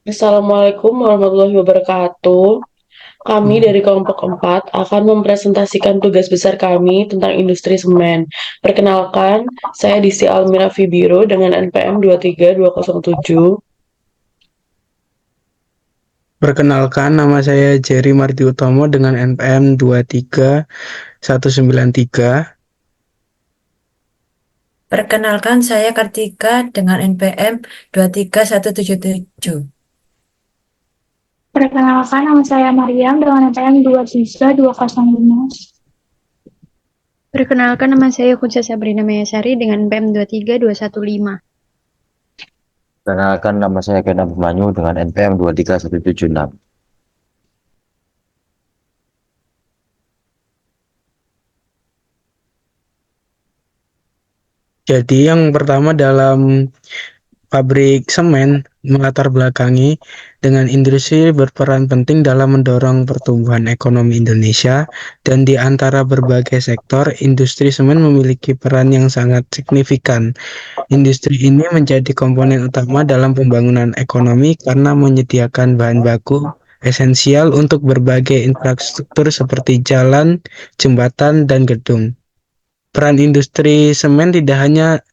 Assalamualaikum warahmatullahi wabarakatuh. Kami dari kelompok 4 akan mempresentasikan tugas besar kami tentang industri semen. Perkenalkan, saya Disi Almira Fibiro dengan NPM 23207. Perkenalkan, nama saya Jerry Marti Utomo dengan NPM 23193. Perkenalkan, saya Kartika dengan NPM 23177. Perkenalkan, nama saya Mariam dengan NPM 23205. Perkenalkan, nama saya Kunsa Sabrina Mayasari dengan NPM 23215. Perkenalkan, nama saya Ken Abimanyu dengan NPM 23176. Jadi yang pertama dalam pabrik semen melatar belakangi dengan industri berperan penting dalam mendorong pertumbuhan ekonomi Indonesia dan di antara berbagai sektor, industri semen memiliki peran yang sangat signifikan. Industri ini menjadi komponen utama dalam pembangunan ekonomi karena menyediakan bahan baku esensial untuk berbagai infrastruktur seperti jalan, jembatan, dan gedung. Peran industri semen tidak hanya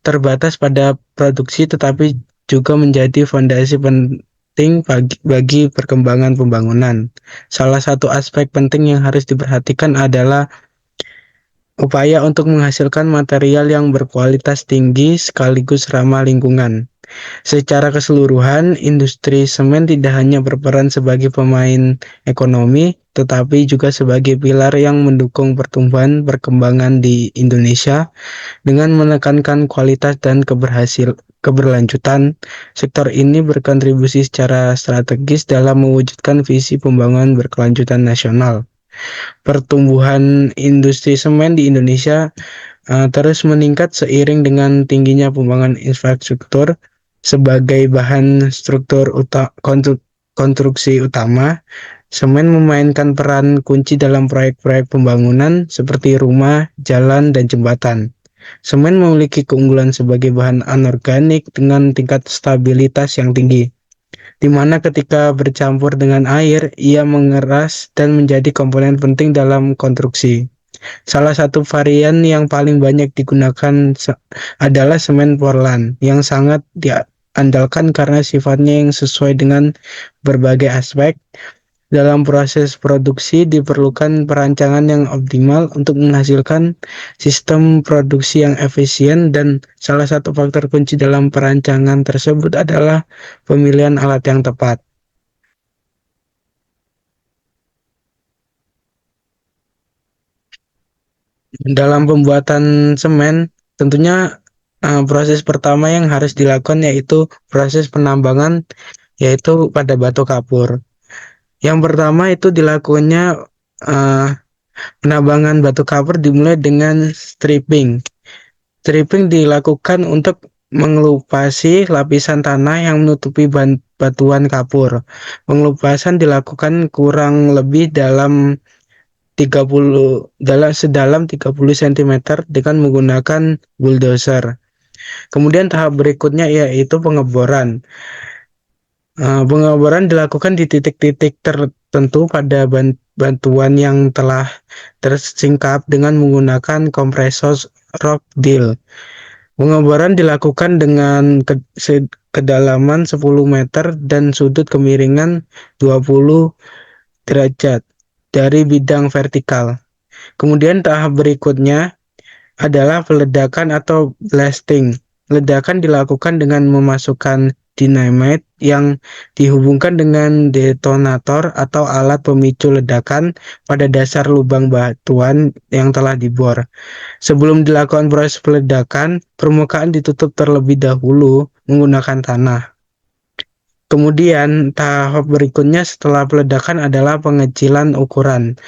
terbatas pada produksi tetapi juga menjadi fondasi penting bagi perkembangan pembangunan. Salah satu aspek penting yang harus diperhatikan adalah upaya untuk menghasilkan material yang berkualitas tinggi sekaligus ramah lingkungan. Secara keseluruhan, industri semen tidak hanya berperan sebagai pemain ekonomi, tetapi juga sebagai pilar yang mendukung pertumbuhan perkembangan di Indonesia dengan menekankan kualitas dan keberlanjutan. Sektor ini berkontribusi secara strategis dalam mewujudkan visi pembangunan berkelanjutan nasional. Pertumbuhan industri semen di Indonesia terus meningkat seiring dengan tingginya pembangunan infrastruktur sebagai bahan struktur konstruksi utama. Semen memainkan peran kunci dalam proyek-proyek pembangunan seperti rumah, jalan, dan jembatan. Semen memiliki keunggulan sebagai bahan anorganik dengan tingkat stabilitas yang tinggi, di mana ketika bercampur dengan air, ia mengeras dan menjadi komponen penting dalam konstruksi. Salah satu varian yang paling banyak digunakan adalah semen Portland, yang sangat diandalkan karena sifatnya yang sesuai dengan berbagai aspek. Dalam proses produksi diperlukan perancangan yang optimal untuk menghasilkan sistem produksi yang efisien dan salah satu faktor kunci dalam perancangan tersebut adalah pemilihan alat yang tepat. Dalam pembuatan semen, tentunya proses pertama yang harus dilakukan yaitu proses penambangan, yaitu pada batu kapur. Yang pertama itu dilakukannya uh, penambangan batu kapur dimulai dengan stripping. Stripping dilakukan untuk mengelupasi lapisan tanah yang menutupi batuan kapur. Pengelupasan dilakukan kurang lebih sedalam 30 cm dengan menggunakan bulldozer. Kemudian tahap berikutnya yaitu pengeboran. Pengeboran dilakukan di titik-titik tertentu pada bantuan yang telah tersingkap dengan menggunakan kompresor rock drill. Pengeboran dilakukan dengan kedalaman 10 meter dan sudut kemiringan 20 derajat dari bidang vertikal. Kemudian tahap berikutnya adalah peledakan atau blasting. Ledakan dilakukan dengan memasukkan dynamite yang dihubungkan dengan detonator atau alat pemicu ledakan pada dasar lubang batuan yang telah dibor. Sebelum dilakukan proses peledakan, permukaan ditutup terlebih dahulu menggunakan tanah. Kemudian tahap berikutnya setelah peledakan adalah pengecilan ukuran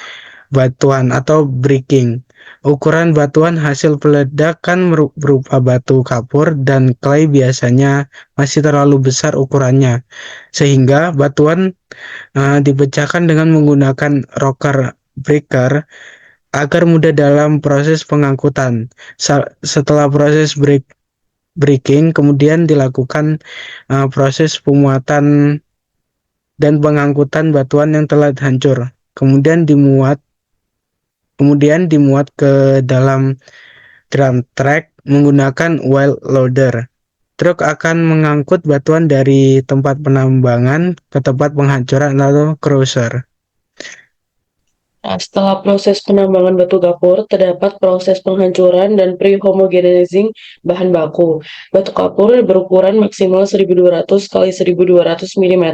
batuan atau breaking. Ukuran batuan hasil peledakan berupa batu kapur dan clay biasanya masih terlalu besar ukurannya, sehingga batuan dipecahkan dengan menggunakan rocker breaker agar mudah dalam proses pengangkutan. Setelah proses breaking, kemudian dilakukan proses pemuatan dan pengangkutan batuan yang telah hancur. Kemudian dimuat ke dalam drum track menggunakan wheel loader. Truk akan mengangkut batuan dari tempat penambangan ke tempat penghancuran atau crusher. Nah, setelah proses penambangan batu kapur, terdapat proses penghancuran dan pre-homogenizing bahan baku. Batu kapur berukuran maksimal 1200 kali 1200 mm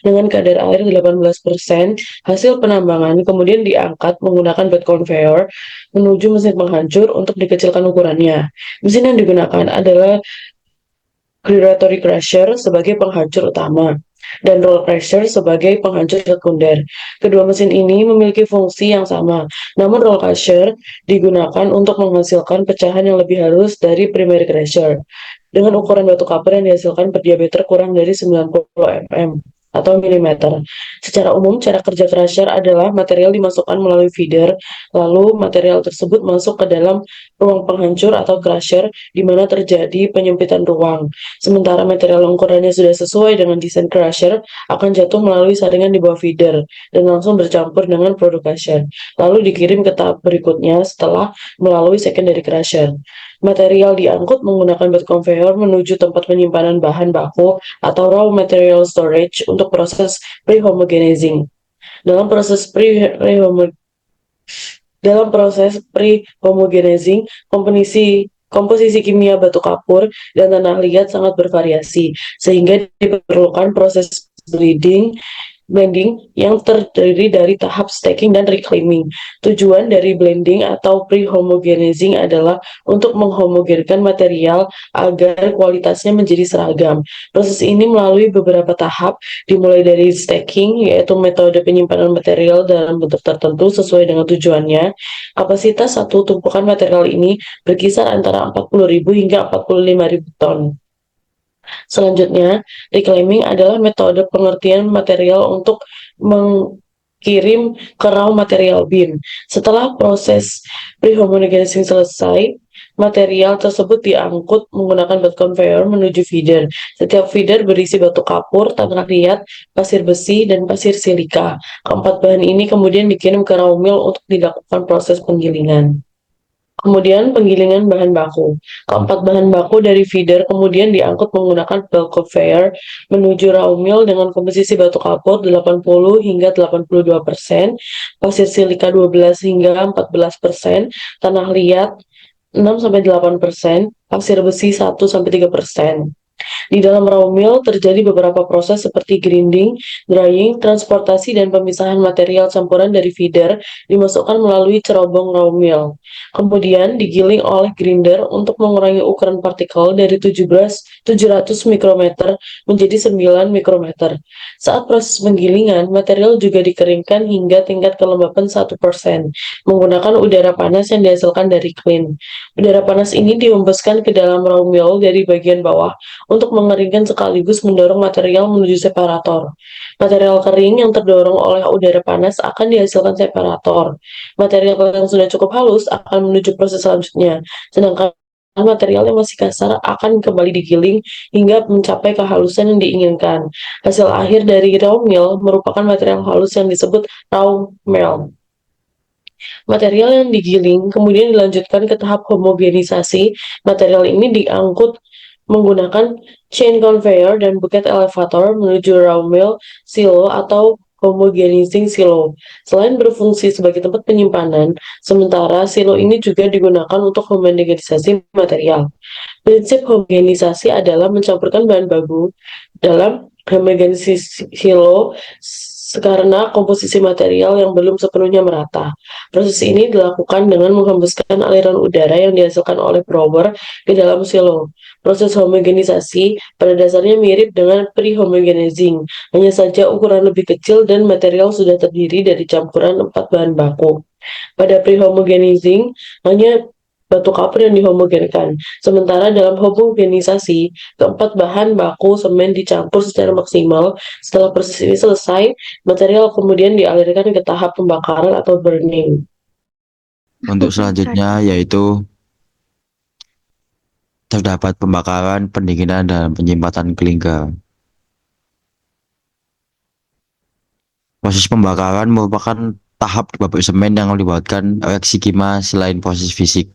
dengan kadar air 18%. Hasil penambangan kemudian diangkat menggunakan bed conveyor menuju mesin penghancur untuk dikecilkan ukurannya. Mesin yang digunakan adalah gyratory crusher sebagai penghancur utama dan roll crusher sebagai penghancur sekunder. Kedua mesin ini memiliki fungsi yang sama, namun roll crusher digunakan untuk menghasilkan pecahan yang lebih halus dari primary crusher, dengan ukuran batu kapur yang dihasilkan berdiameter kurang dari 90 mm atau milimeter. Secara umum, cara kerja crusher adalah material dimasukkan melalui feeder, lalu material tersebut masuk ke dalam ruang penghancur atau crusher, di mana terjadi penyempitan ruang. Sementara material yang ukurannya sudah sesuai dengan desain crusher akan jatuh melalui saringan di bawah feeder dan langsung bercampur dengan produk crusher, lalu dikirim ke tahap berikutnya setelah melalui secondary crusher. Material diangkut menggunakan bed conveyor menuju tempat penyimpanan bahan baku atau raw material storage untuk proses pre-homogenizing. Dalam proses pre-homogenizing, komposisi kimia batu kapur dan tanah liat sangat bervariasi, sehingga diperlukan proses blending yang terdiri dari tahap stacking dan reclaiming. Tujuan dari blending atau pre-homogenizing adalah untuk menghomogenkan material agar kualitasnya menjadi seragam. Proses ini melalui beberapa tahap, dimulai dari stacking, yaitu metode penyimpanan material dalam bentuk tertentu sesuai dengan tujuannya. Kapasitas satu tumpukan material ini berkisar antara 40.000 hingga 45.000 ton. Selanjutnya, reclaiming adalah metode pengertian material untuk mengirim ke raw material bin. Setelah proses pre-homogenizing selesai, material tersebut diangkut menggunakan bed conveyor menuju feeder. Setiap feeder berisi batu kapur, tanah liat, pasir besi, dan pasir silika. Keempat bahan ini kemudian dikirim ke raw mill untuk dilakukan proses penggilingan. Kemudian penggilingan bahan baku. Keempat bahan baku dari feeder kemudian diangkut menggunakan belt conveyor menuju raw mill dengan komposisi batu kapur 80 hingga 82%, pasir silika 12 hingga 14%, tanah liat 6-8%, pasir besi 1-3%. Di dalam raw mill terjadi beberapa proses seperti grinding, drying, transportasi, dan pemisahan material campuran dari feeder dimasukkan melalui cerobong raw mill. Kemudian digiling oleh grinder untuk mengurangi ukuran partikel dari 700 mikrometer menjadi 9 mikrometer. Saat proses penggilingan, material juga dikeringkan hingga tingkat kelembapan 1% menggunakan udara panas yang dihasilkan dari klin. Udara panas ini dihembuskan ke dalam raw mill dari bagian bawah untuk mengeringkan sekaligus mendorong material menuju separator. Material kering yang terdorong oleh udara panas akan dihasilkan separator. Material yang sudah cukup halus akan menuju proses selanjutnya, sedangkan material yang masih kasar akan kembali digiling hingga mencapai kehalusan yang diinginkan. Hasil akhir dari raw mill merupakan material halus yang disebut raw melt. Material yang digiling kemudian dilanjutkan ke tahap homogenisasi. Material ini diangkut menggunakan chain conveyor dan bucket elevator menuju raw mill, silo, atau homogenizing silo. Selain berfungsi sebagai tempat penyimpanan, sementara silo ini juga digunakan untuk homogenisasi material. Prinsip homogenisasi adalah mencampurkan bahan baku dalam homogenisasi silo karena komposisi material yang belum sepenuhnya merata. Proses ini dilakukan dengan menghembuskan aliran udara yang dihasilkan oleh blower ke dalam silo. Proses homogenisasi pada dasarnya mirip dengan pre-homogenizing, hanya saja ukuran lebih kecil dan material sudah terdiri dari campuran 4 bahan baku. Pada pre-homogenizing, hanya batu kapur yang dihomogenkan. Sementara dalam homogenisasi, keempat bahan baku semen dicampur secara maksimal. Setelah proses ini selesai, material kemudian dialirkan ke tahap pembakaran atau burning. Untuk selanjutnya yaitu terdapat pembakaran, pendinginan, dan penyimpanan klinker. Proses pembakaran merupakan tahap di pabrik semen yang melibatkan reaksi kimia selain proses fisik.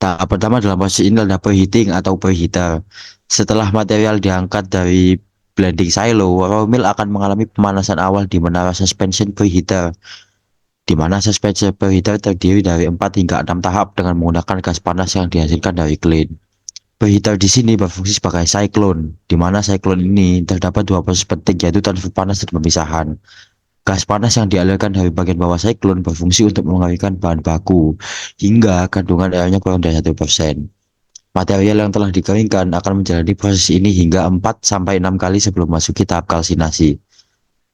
Tahap pertama dalam proses ini adalah preheating atau preheater. Setelah material diangkat dari blending silo, raw mill akan mengalami pemanasan awal di menara suspension preheater, di mana suspension preheater terdiri dari 4 hingga 6 tahap dengan menggunakan gas panas yang dihasilkan dari kiln. Preheater di sini berfungsi sebagai cyclone, di mana cyclone ini terdapat dua proses penting yaitu transfer panas dan pemisahan. Gas panas yang dialirkan dari bagian bawah siklon berfungsi untuk mengalirkan bahan baku hingga kandungan airnya kurang dari 1%. Material yang telah dikeringkan akan menjalani proses ini hingga 4-6 kali sebelum masuki tahap kalsinasi.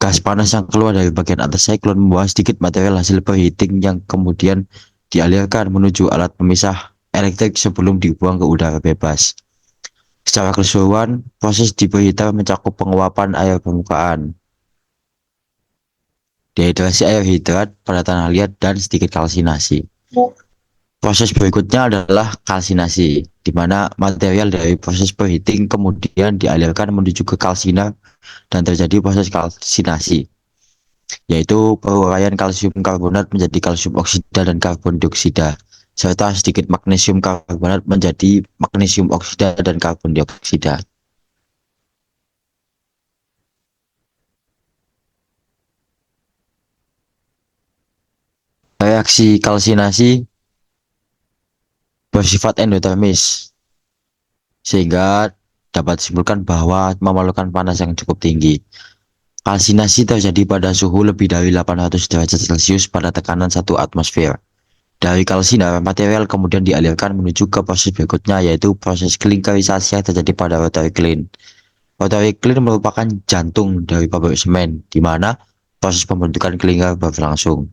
Gas panas yang keluar dari bagian atas siklon membawa sedikit material hasil preheating yang kemudian dialirkan menuju alat pemisah elektrik sebelum dibuang ke udara bebas. Secara keseluruhan, proses di preheater mencakup penguapan air permukaan, dehidrasi air hidrat pada tanah liat, dan sedikit kalsinasi. Proses berikutnya adalah kalsinasi, di mana material dari proses preheating kemudian dialirkan menuju ke kalsiner dan terjadi proses kalsinasi, yaitu peruraian kalsium karbonat menjadi kalsium oksida dan karbon dioksida, serta sedikit magnesium karbonat menjadi magnesium oksida dan karbon dioksida. Reaksi kalsinasi bersifat endotermis, sehingga dapat disimpulkan bahwa memerlukan panas yang cukup tinggi. Kalsinasi terjadi pada suhu lebih dari 800 derajat Celcius pada tekanan 1 atmosfer. Dari kalsiner, material kemudian dialirkan menuju ke proses berikutnya, yaitu proses klinkerisasi yang terjadi pada rotary kiln. Rotary kiln merupakan jantung dari pabrik semen, di mana proses pembentukan klinker berlangsung.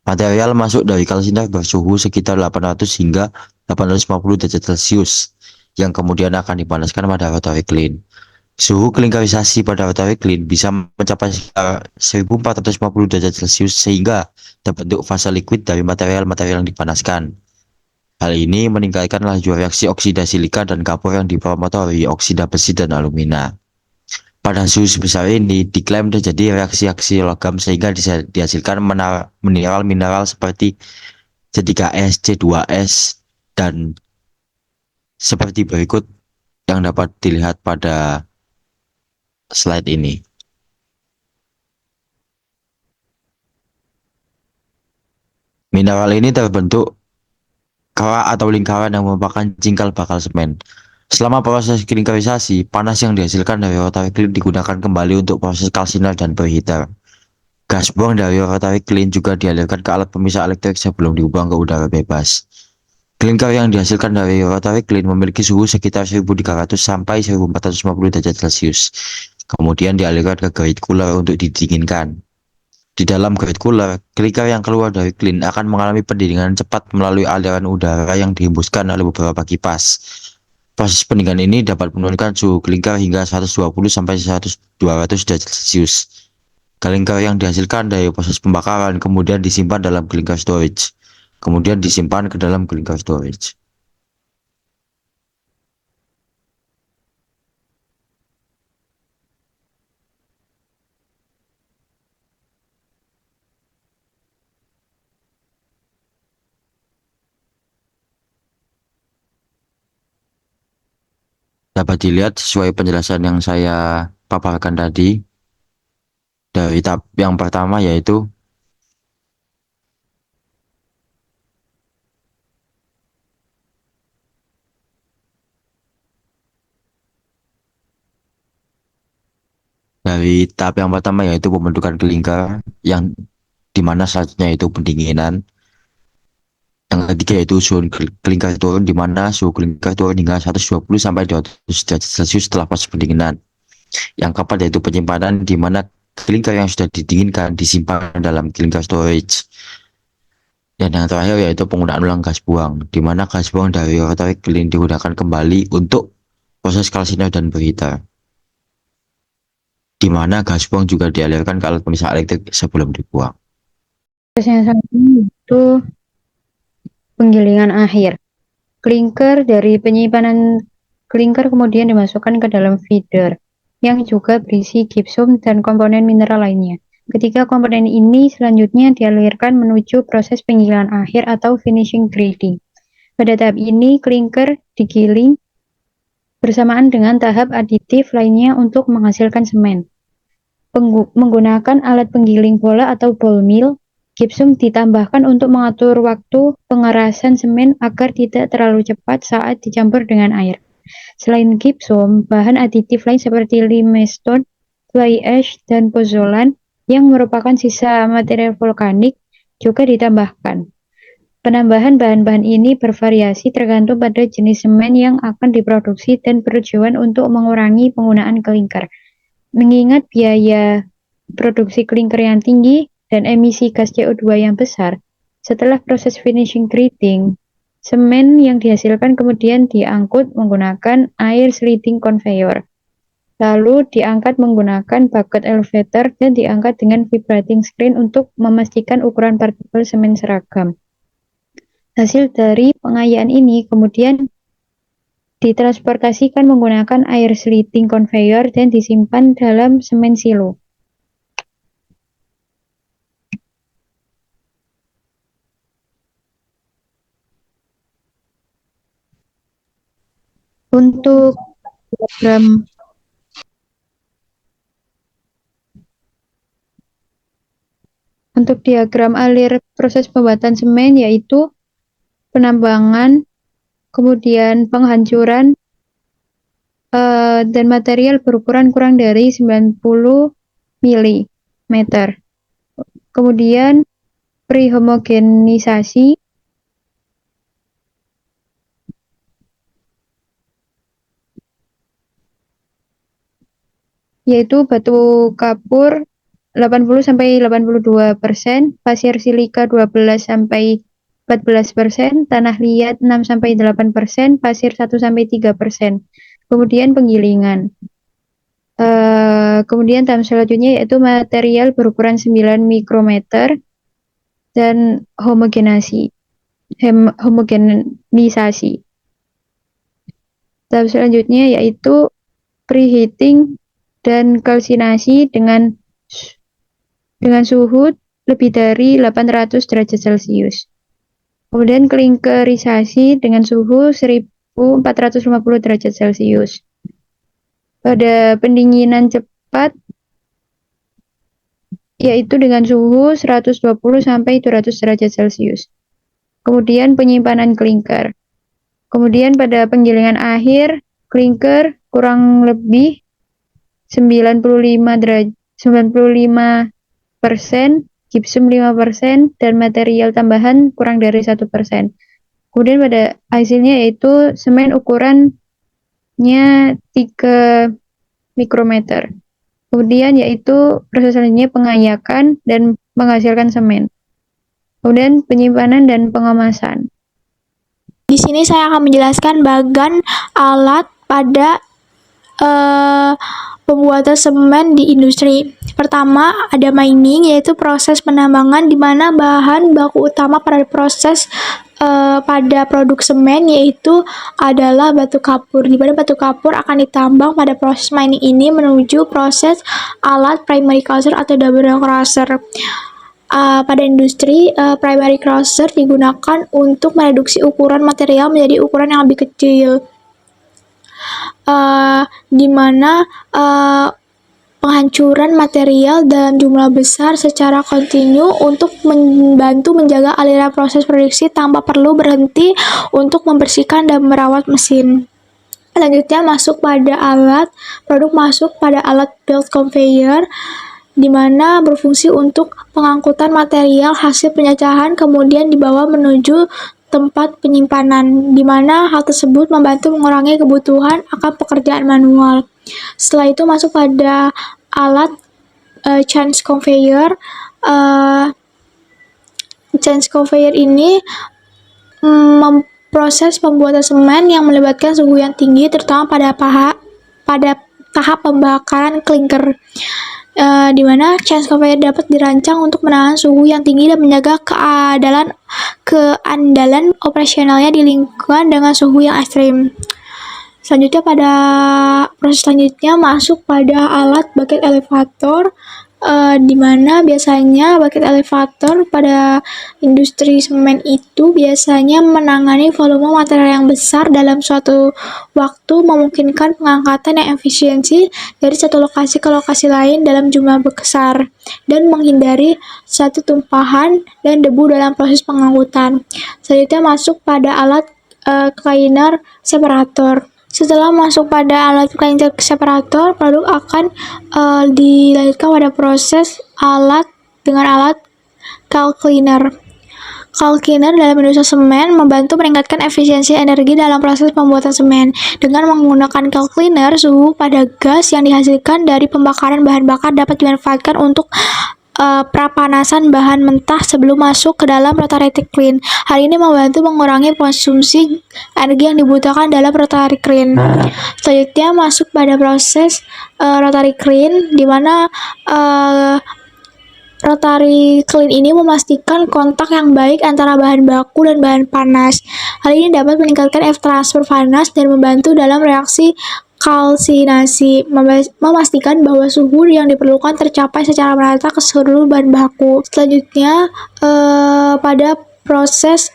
Material masuk dari kalsiner bersuhu sekitar 800 hingga 850 derajat Celcius, yang kemudian akan dipanaskan pada rotary kiln. Suhu klinkerisasi pada rotary kiln bisa mencapai sekitar 1450 derajat Celcius sehingga terbentuk fase liquid dari material-material yang dipanaskan. Hal ini meningkatkan laju reaksi oksida silika dan kapur yang dipromotori oksida besi dan alumina. Pada suhu sebesar ini diklaim terjadi reaksi-reaksi logam sehingga dihasilkan mineral-mineral seperti C3S, C2S, dan seperti berikut yang dapat dilihat pada slide ini. Mineral ini terbentuk kerak atau lingkaran yang merupakan cingkal bakal semen. Selama proses klinkerisasi, panas yang dihasilkan dari rotary kiln digunakan kembali untuk proses kalsiner dan preheater. Gas buang dari rotary kiln juga dialirkan ke alat pemisah elektrik sebelum dibuang ke udara bebas. Klinker yang dihasilkan dari rotary kiln memiliki suhu sekitar 1300 sampai 1450 derajat Celcius. Kemudian dialirkan ke grate cooler untuk didinginkan. Di dalam grate cooler, klinker yang keluar dari kiln akan mengalami pendinginan cepat melalui aliran udara yang dihembuskan oleh beberapa kipas. Proses pendinginan ini dapat menurunkan suhu klinker hingga 120 sampai 200 derajat Celcius. Klinker yang dihasilkan dari proses pembakaran kemudian disimpan dalam klinker storage. Kemudian disimpan ke dalam klinker storage. Dapat dilihat sesuai penjelasan yang saya paparkan tadi, dari tahap yang pertama yaitu pembentukan klinker, yang dimana selanjutnya yaitu pendinginan. Yang ketiga yaitu suhu klinker turun, di mana suhu klinker turun hingga 120 sampai 200 derajat Celcius setelah proses pendinginan. Yang keempat yaitu penyimpanan, di mana klinker yang sudah didinginkan disimpan dalam klinker storage. Dan yang terakhir yaitu penggunaan ulang gas buang, di mana gas buang dari rotary kiln digunakan kembali untuk proses kalsiner dan preheater, di mana gas buang juga dialirkan ke alat pemisah elektrik sebelum dibuang. Prosesnya itu penggilingan akhir. Klinker dari penyimpanan klinker kemudian dimasukkan ke dalam feeder. yang juga berisi gipsum dan komponen mineral lainnya. Ketiga komponen ini selanjutnya dialirkan menuju proses penggilingan akhir atau finishing grading. Pada tahap ini, klinker digiling bersamaan dengan tahap aditif lainnya untuk menghasilkan semen. Menggunakan alat penggiling bola atau ball mill, gipsum ditambahkan untuk mengatur waktu pengerasan semen agar tidak terlalu cepat saat dicampur dengan air. Selain gipsum, bahan aditif lain seperti limestone, fly ash, dan pozzolan yang merupakan sisa material vulkanik juga ditambahkan. Penambahan bahan-bahan ini bervariasi tergantung pada jenis semen yang akan diproduksi dan bertujuan untuk mengurangi penggunaan klinker. Mengingat biaya produksi klinker yang tinggi dan emisi gas CO2 yang besar, setelah proses finishing grading, semen yang dihasilkan kemudian diangkut menggunakan air sliding conveyor. Lalu diangkat menggunakan bucket elevator dan diangkat dengan vibrating screen untuk memastikan ukuran partikel semen seragam. Hasil dari pengayaan ini kemudian ditransportasikan menggunakan air sliding conveyor dan disimpan dalam semen silo. Untuk diagram alir proses pembuatan semen yaitu penambangan, kemudian penghancuran, dan material berukuran kurang dari 90 mm. Kemudian prehomogenisasi, yaitu batu kapur 80-82%, pasir silika 12-14%, tanah liat 6-8%, pasir 1-3%. Kemudian penggilingan. Kemudian tahap selanjutnya yaitu material berukuran 9 mikrometer dan homogenisasi. Tahap selanjutnya yaitu preheating dan kalsinasi dengan suhu lebih dari 800 derajat Celcius. Kemudian klinkerisasi dengan suhu 1450 derajat Celcius. Pada pendinginan cepat yaitu dengan suhu 120-200 derajat Celcius. Kemudian penyimpanan klinker. Kemudian pada penggilingan akhir, klinker kurang lebih 95%, gipsum 5%, dan material tambahan kurang dari 1%. Kemudian pada hasilnya yaitu semen ukurannya 3 mikrometer. Kemudian yaitu proses selanjutnya pengayakan dan menghasilkan semen. Kemudian penyimpanan dan pengemasan. Di sini saya akan menjelaskan bagan alat pada pembuatan semen di industri. Pertama, ada mining, yaitu proses penambangan di mana bahan baku utama pada proses pada produk semen yaitu adalah batu kapur. Di mana batu kapur akan ditambang pada proses mining ini menuju proses alat primary crusher atau double crusher. Pada industri, primary crusher digunakan untuk mereduksi ukuran material menjadi ukuran yang lebih kecil. Di mana penghancuran material dalam jumlah besar secara kontinu untuk membantu menjaga aliran proses produksi tanpa perlu berhenti untuk membersihkan dan merawat mesin. Selanjutnya produk masuk pada alat belt conveyor di mana berfungsi untuk pengangkutan material hasil pencacahan kemudian dibawa menuju tempat penyimpanan, di mana hal tersebut membantu mengurangi kebutuhan akan pekerjaan manual. Setelah itu masuk pada alat change conveyor. Change conveyor ini memproses pembuatan semen yang melibatkan suhu yang tinggi, terutama pada tahap pembakaran klinker. Di mana change conveyor dapat dirancang untuk menahan suhu yang tinggi dan menjaga keandalan operasionalnya di lingkungan dengan suhu yang ekstrim. Selanjutnya pada proses selanjutnya masuk pada alat bucket elevator, di mana biasanya bucket elevator pada industri semen itu biasanya menangani volume material yang besar dalam suatu waktu, memungkinkan pengangkatan yang efisiensi dari satu lokasi ke lokasi lain dalam jumlah besar, dan menghindari satu tumpahan dan debu dalam proses pengangkutan. Selanjutnya masuk pada alat cleaner separator. Setelah masuk pada alat cleaner separator, produk akan dilanjutkan pada proses dengan alat calc cleaner. Calc cleaner dalam industri semen membantu meningkatkan efisiensi energi dalam proses pembuatan semen. Dengan menggunakan calc cleaner, suhu pada gas yang dihasilkan dari pembakaran bahan bakar dapat dimanfaatkan untuk prapanasan bahan mentah sebelum masuk ke dalam rotary kiln. Hal ini membantu mengurangi konsumsi energi yang dibutuhkan dalam rotary kiln. Selanjutnya masuk pada proses rotary kiln, di mana rotary kiln ini memastikan kontak yang baik antara bahan baku dan bahan panas. Hal ini dapat meningkatkan transfer panas dan membantu dalam reaksi kalsinasi, memastikan bahwa suhu yang diperlukan tercapai secara merata ke seluruh bahan baku. Selanjutnya pada proses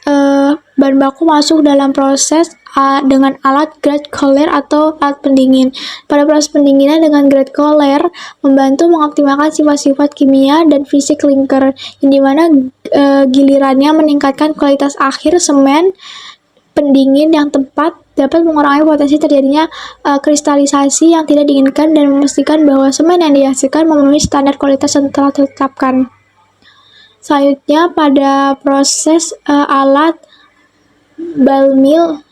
bahan baku masuk dalam proses dengan alat grate cooler atau alat pendingin. Pada proses pendinginan dengan grate cooler membantu mengoptimalkan sifat-sifat kimia dan fisik clinker, yang dimana gilirannya meningkatkan kualitas akhir semen. Pendingin yang tepat dapat mengurangi potensi terjadinya kristalisasi yang tidak diinginkan dan memastikan bahwa semen yang dihasilkan memenuhi standar kualitas yang telah ditetapkan. Selanjutnya pada proses alat ball mill,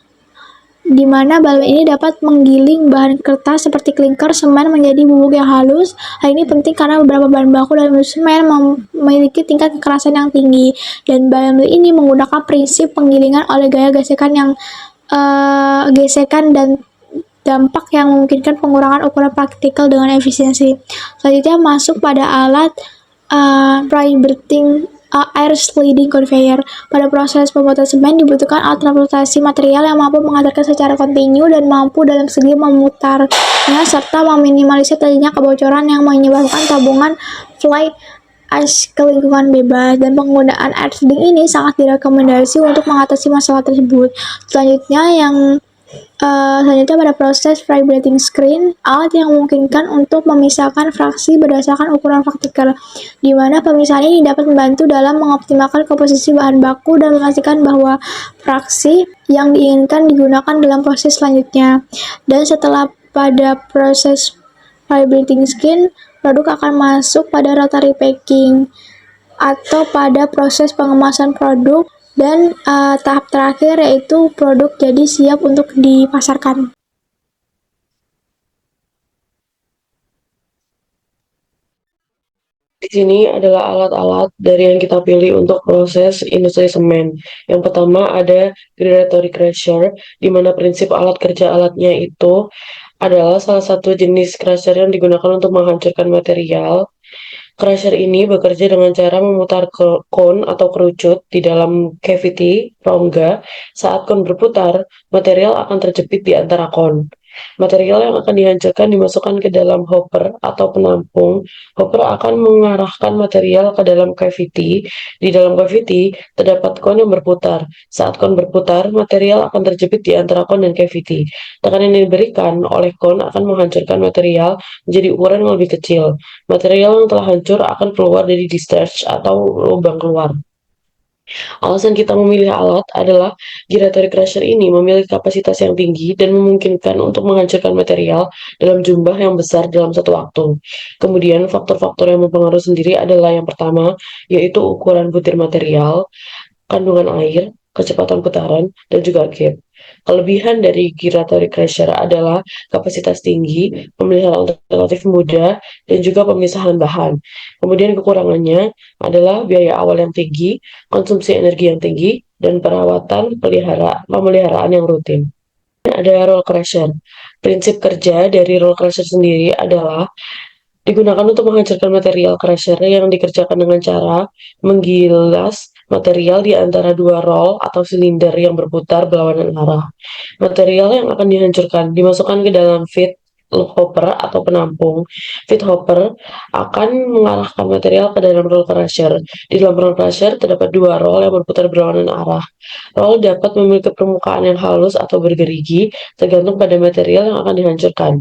di mana ball ini dapat menggiling bahan kertas seperti klinker semen menjadi bubuk yang halus. Hal ini penting karena beberapa bahan baku dalam industri semen memiliki tingkat kekerasan yang tinggi, dan ball mill ini menggunakan prinsip penggilingan oleh gaya gesekan dan dampak yang memungkinkan pengurangan ukuran partikel dengan efisiensi. Selanjutnya masuk pada alat vibrating air sliding conveyor. Pada proses pembuatan semen dibutuhkan alat transportasi material yang mampu mengantarkan secara kontinu dan mampu dalam segi memutarnya serta meminimalisir terjadinya kebocoran yang menyebabkan tabungan fly ash ke lingkungan bebas, dan penggunaan air sliding ini sangat direkomendasi untuk mengatasi masalah tersebut. Selanjutnya pada proses vibrating screen, alat yang memungkinkan untuk memisahkan fraksi berdasarkan ukuran partikel, di mana pemisahan ini dapat membantu dalam mengoptimalkan komposisi bahan baku dan memastikan bahwa fraksi yang diinginkan digunakan dalam proses selanjutnya. Dan setelah pada proses vibrating screen, produk akan masuk pada rotary packing atau pada proses pengemasan produk, dan tahap terakhir yaitu produk jadi siap untuk dipasarkan. Di sini adalah alat-alat dari yang kita pilih untuk proses industri semen. Yang pertama ada gyratory crusher, di mana prinsip alat kerja alatnya itu adalah salah satu jenis crusher yang digunakan untuk menghancurkan material. Crusher ini bekerja dengan cara memutar kon atau kerucut di dalam cavity rongga. Saat kon berputar, material akan terjepit di antara kon. Material yang akan dihancurkan dimasukkan ke dalam hopper atau penampung. Hopper akan mengarahkan material ke dalam cavity. Di dalam cavity terdapat kon yang berputar. Saat kon berputar, material akan terjepit di antara kon dan cavity. Tekanan yang diberikan oleh kon akan menghancurkan material menjadi ukuran yang lebih kecil. Material yang telah hancur akan keluar dari discharge atau lubang keluar. Alasan kita memilih alat adalah gyratory crusher ini memiliki kapasitas yang tinggi dan memungkinkan untuk menghancurkan material dalam jumlah yang besar dalam satu waktu. Kemudian faktor-faktor yang mempengaruhi sendiri adalah yang pertama, yaitu ukuran butir material, kandungan air, kecepatan putaran, dan juga gap. Kelebihan dari gyratory crusher adalah kapasitas tinggi, pemilihan alternatif mudah, dan juga pemisahan bahan. Kemudian kekurangannya adalah biaya awal yang tinggi, konsumsi energi yang tinggi, dan perawatan pemeliharaan yang rutin. Ada roll crusher. Prinsip kerja dari roll crusher sendiri adalah digunakan untuk menghancurkan material crusher yang dikerjakan dengan cara menggilas material di antara dua roll atau silinder yang berputar berlawanan arah. Material yang akan dihancurkan dimasukkan ke dalam feed hopper atau penampung. Feed hopper akan mengarahkan material ke dalam roll crusher. Di dalam roll crusher terdapat dua roll yang berputar berlawanan arah. Roll dapat memiliki permukaan yang halus atau bergerigi, tergantung pada material yang akan dihancurkan.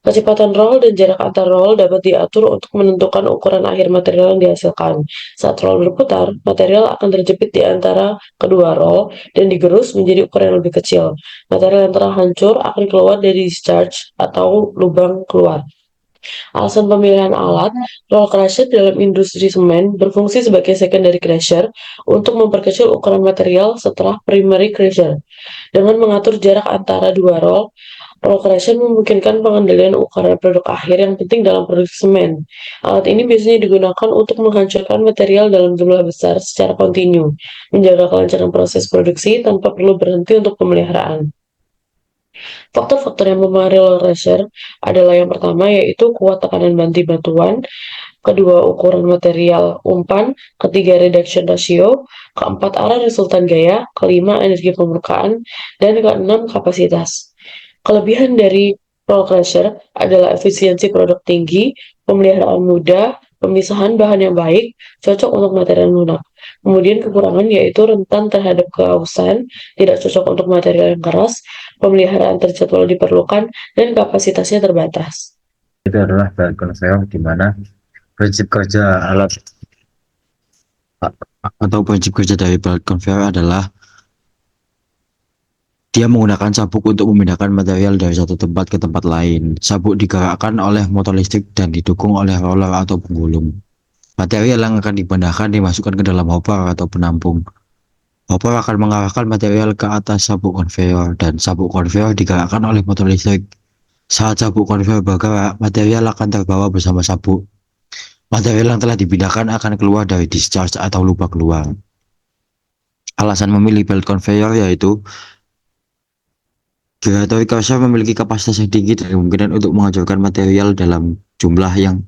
Kecepatan roll dan jarak antar roll dapat diatur untuk menentukan ukuran akhir material yang dihasilkan. Saat roll berputar, material akan terjepit di antara kedua roll dan digerus menjadi ukuran yang lebih kecil. Material yang telah hancur akan keluar dari discharge atau lubang keluar. Alasan pemilihan alat, roll crusher dalam industri semen berfungsi sebagai secondary crusher untuk memperkecil ukuran material setelah primary crusher. Dengan mengatur jarak antara dua roll crusher memungkinkan pengendalian ukuran produk akhir yang penting dalam produksi semen. Alat ini biasanya digunakan untuk menghancurkan material dalam jumlah besar secara kontinu, menjaga kelancaran proses produksi tanpa perlu berhenti untuk pemeliharaan. Faktor-faktor yang mempengaruhi roll crusher adalah yang pertama yaitu kuat tekanan banti batuan, kedua ukuran material umpan, ketiga reduction ratio, keempat arah resultan gaya, kelima energi permukaan, dan keenam kapasitas. Kelebihan dari roll crusher adalah efisiensi produk tinggi, pemeliharaan mudah, pemisahan bahan yang baik, cocok untuk material lunak. Kemudian kekurangan yaitu rentan terhadap kehausan, tidak cocok untuk material yang keras, pemeliharaan terjadwal diperlukan, dan kapasitasnya terbatas. Itu adalah belt conveyor di mana prinsip kerja alat atau prinsip kerja dari belt conveyor adalah dia menggunakan sabuk untuk memindahkan material dari satu tempat ke tempat lain. Sabuk digerakkan oleh motor listrik dan didukung oleh roller atau penggulung. Material yang akan dipindahkan dimasukkan ke dalam hopper atau penampung. Hopper akan mengarahkan material ke atas sabuk konveyor dan sabuk konveyor digerakkan oleh motor listrik. Saat sabuk konveyor bergerak, material akan terbawa bersama sabuk. Material yang telah dipindahkan akan keluar dari discharge atau lubang keluar. Alasan memilih belt conveyor yaitu gyratory crusher memiliki kapasitas yang tinggi dan kemungkinan untuk menghancurkan material dalam jumlah yang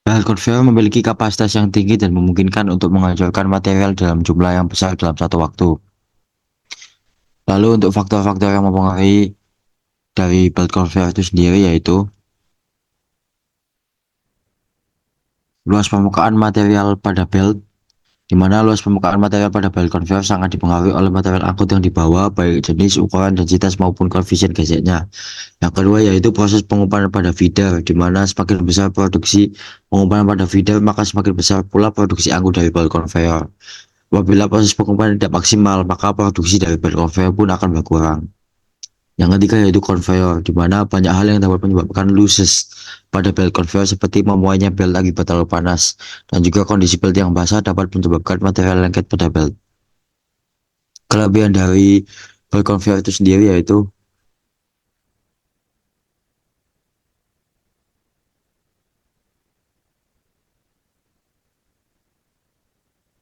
belt conveyor memiliki kapasitas yang tinggi dan memungkinkan untuk menghancurkan material dalam jumlah yang besar dalam satu waktu. Lalu untuk faktor-faktor yang mempengaruhi dari belt conveyor itu sendiri yaitu luas permukaan material pada belt, di mana luas permukaan material pada belt conveyor sangat dipengaruhi oleh material angkut yang dibawa, baik jenis, ukuran, densitas maupun koefisien geseknya. Yang kedua yaitu proses pengumpalan pada feeder, di mana semakin besar produksi pengumpalan pada feeder, maka semakin besar pula produksi angkut dari belt conveyor. Apabila proses pengumpalan tidak maksimal, maka produksi dari belt conveyor pun akan berkurang. Yang ketiga yaitu conveyor, di mana banyak hal yang dapat menyebabkan losses pada belt conveyor seperti memuainya belt akibat terlalu panas, dan juga kondisi belt yang basah dapat menyebabkan material lengket pada belt. Kelebihan dari belt conveyor itu sendiri yaitu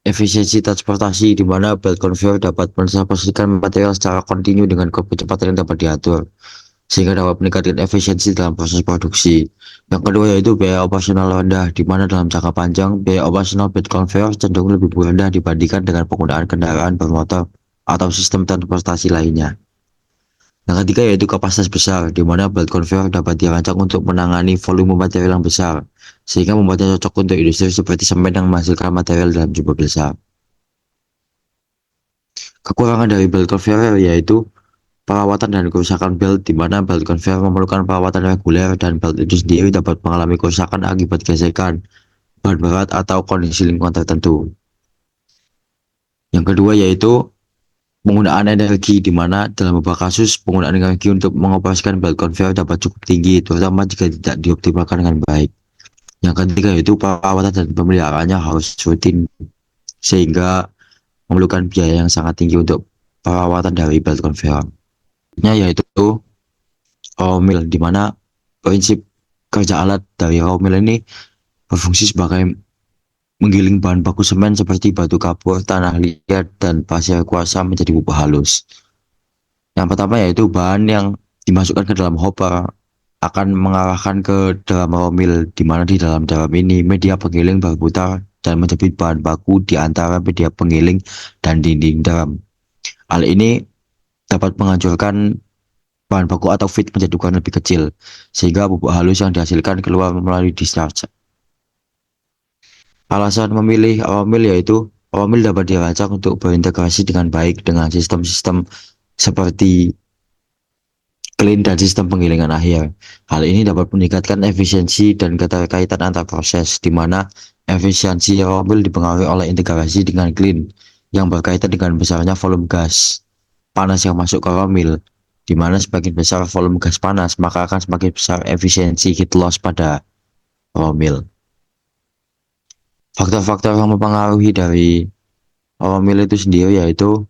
efisiensi transportasi, di mana belt conveyor dapat mentransportasikan material secara kontinu dengan kecepatan yang dapat diatur, sehingga dapat meningkatkan efisiensi dalam proses produksi. Yang kedua yaitu biaya operasional rendah, di mana dalam jangka panjang biaya operasional belt conveyor cenderung lebih rendah dibandingkan dengan penggunaan kendaraan bermotor atau sistem transportasi lainnya. Yang ketiga yaitu kapasitas besar, di mana belt conveyor dapat dirancang untuk menangani volume material yang besar, sehingga membuatnya cocok untuk industri seperti semen yang menghasilkan material dalam jumlah besar. Kekurangan dari belt conveyor yaitu perawatan dan kerusakan belt, di mana belt conveyor memerlukan perawatan reguler dan belt itu sendiri dapat mengalami kerusakan akibat gesekan, bahan berat, atau kondisi lingkungan tertentu. Yang kedua yaitu penggunaan energi, di mana dalam beberapa kasus penggunaan energi untuk mengoperasikan belt conveyor dapat cukup tinggi, terutama jika tidak dioptimalkan dengan baik. Yang ketiga yaitu perawatan dan pemeliharaannya harus rutin, sehingga memerlukan biaya yang sangat tinggi untuk perawatan dari belt conveyor. Yaitu raw mill, di mana prinsip kerja alat dari raw mill ini berfungsi sebagai menggiling bahan baku semen seperti batu kapur, tanah liat, dan pasir kuarsa menjadi bubuk halus. Yang pertama yaitu bahan yang dimasukkan ke dalam hopper akan mengarahkan ke dalam raw mill, di mana di dalam ini media penggiling berputar dan menjepit bahan baku di antara media penggiling dan dinding drum. Hal ini dapat menghancurkan bahan baku atau feed menjadi ukuran lebih kecil, sehingga bubuk halus yang dihasilkan keluar melalui discharge. Alasan memilih raw mill yaitu raw mill dapat dirancang untuk berintegrasi dengan baik dengan sistem-sistem seperti clean dan sistem penggilingan akhir. Hal ini dapat meningkatkan efisiensi dan keterkaitan antar proses, di mana efisiensi raw mill dipengaruhi oleh integrasi dengan clean yang berkaitan dengan besarnya volume gas panas yang masuk ke raw mill, di mana semakin besar volume gas panas, maka akan semakin besar efisiensi heat loss pada raw mill. Faktor-faktor yang mempengaruhi dari raw mill itu sendiri yaitu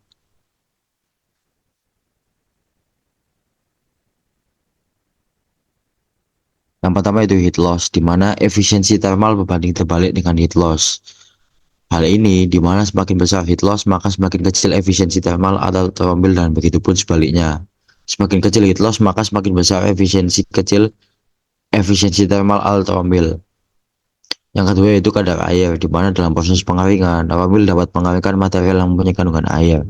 yang pertama itu heat loss, di mana efisiensi thermal berbanding terbalik dengan heat loss. Hal ini di mana semakin besar heat loss, maka semakin kecil efisiensi thermal atau raw mill, dan begitu pun sebaliknya. Semakin kecil heat loss, maka semakin besar efisiensi thermal atau raw mill. Yang kedua yaitu kadar air, di mana dalam proses pengeringan, raw mill dapat mengeringkan material yang mempunyai kandungan air.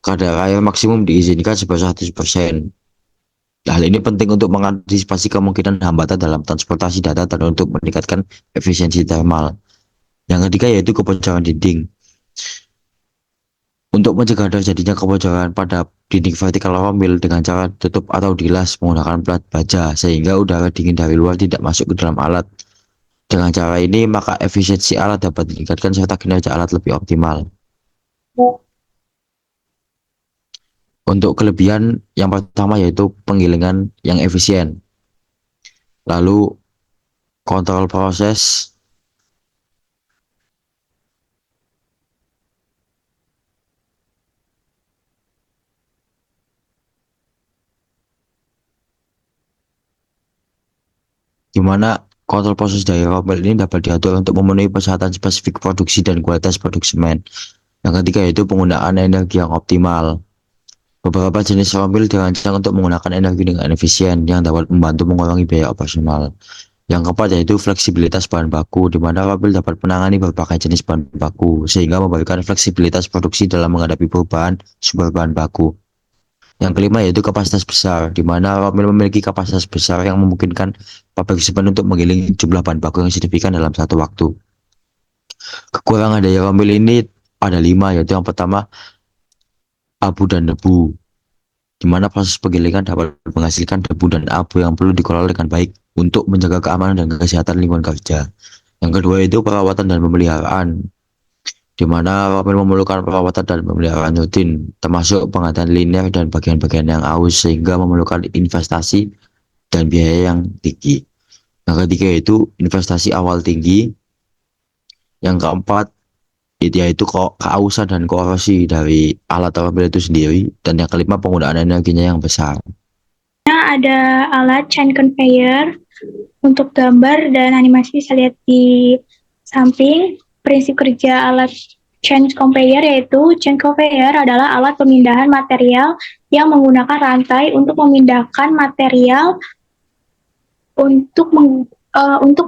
Kadar air maksimum diizinkan sebesar 100%. Hal ini penting untuk mengantisipasi kemungkinan hambatan dalam transportasi data dan untuk meningkatkan efisiensi thermal. Yang ketiga yaitu kebocoran dinding. Untuk mencegah terjadinya kebocoran pada dinding vertikal raw mill dengan cara tutup atau dilas menggunakan plat baja, sehingga udara dingin dari luar tidak masuk ke dalam alat. Dengan cara ini, maka efisiensi alat dapat ditingkatkan serta kinerja alat lebih optimal. Untuk kelebihan yang pertama yaitu penggilingan yang efisien. Lalu kontrol proses, di mana kontrol proses dari raw mill ini dapat diatur untuk memenuhi persyaratan spesifik produksi dan kualitas produk semen. Yang ketiga yaitu penggunaan energi yang optimal. Beberapa jenis raw mill dirancang untuk menggunakan energi dengan efisien yang dapat membantu mengurangi biaya operasional. Yang keempat yaitu fleksibilitas bahan baku, di mana raw mill dapat menangani berbagai jenis bahan baku, sehingga memberikan fleksibilitas produksi dalam menghadapi perubahan sumber bahan baku. Yang kelima yaitu kapasitas besar, di mana raw mill memiliki kapasitas besar yang memungkinkan pabrik semen untuk menggiling jumlah bahan baku yang signifikan dalam satu waktu. Kekurangan dari raw mill ini ada 5, yaitu yang pertama abu dan debu, di mana proses penggilingan dapat menghasilkan debu dan abu yang perlu dikelola dengan baik untuk menjaga keamanan dan kesehatan lingkungan kerja. Yang kedua itu perawatan dan pemeliharaan, di mana raw mill memerlukan perawatan dan pemeliharaan rutin, termasuk penggantian liner dan bagian-bagian yang aus, sehingga memerlukan investasi dan biaya yang tinggi. Yang ketiga yaitu investasi awal tinggi. Yang keempat yaitu keausan dan korosi dari alat raw mill itu sendiri. Dan yang kelima penggunaan energinya yang besar. Ada alat chain conveyor. Untuk gambar dan animasi bisa lihat di samping. Prinsip kerja alat chain conveyor yaitu chain conveyor adalah alat pemindahan material yang menggunakan rantai untuk memindahkan material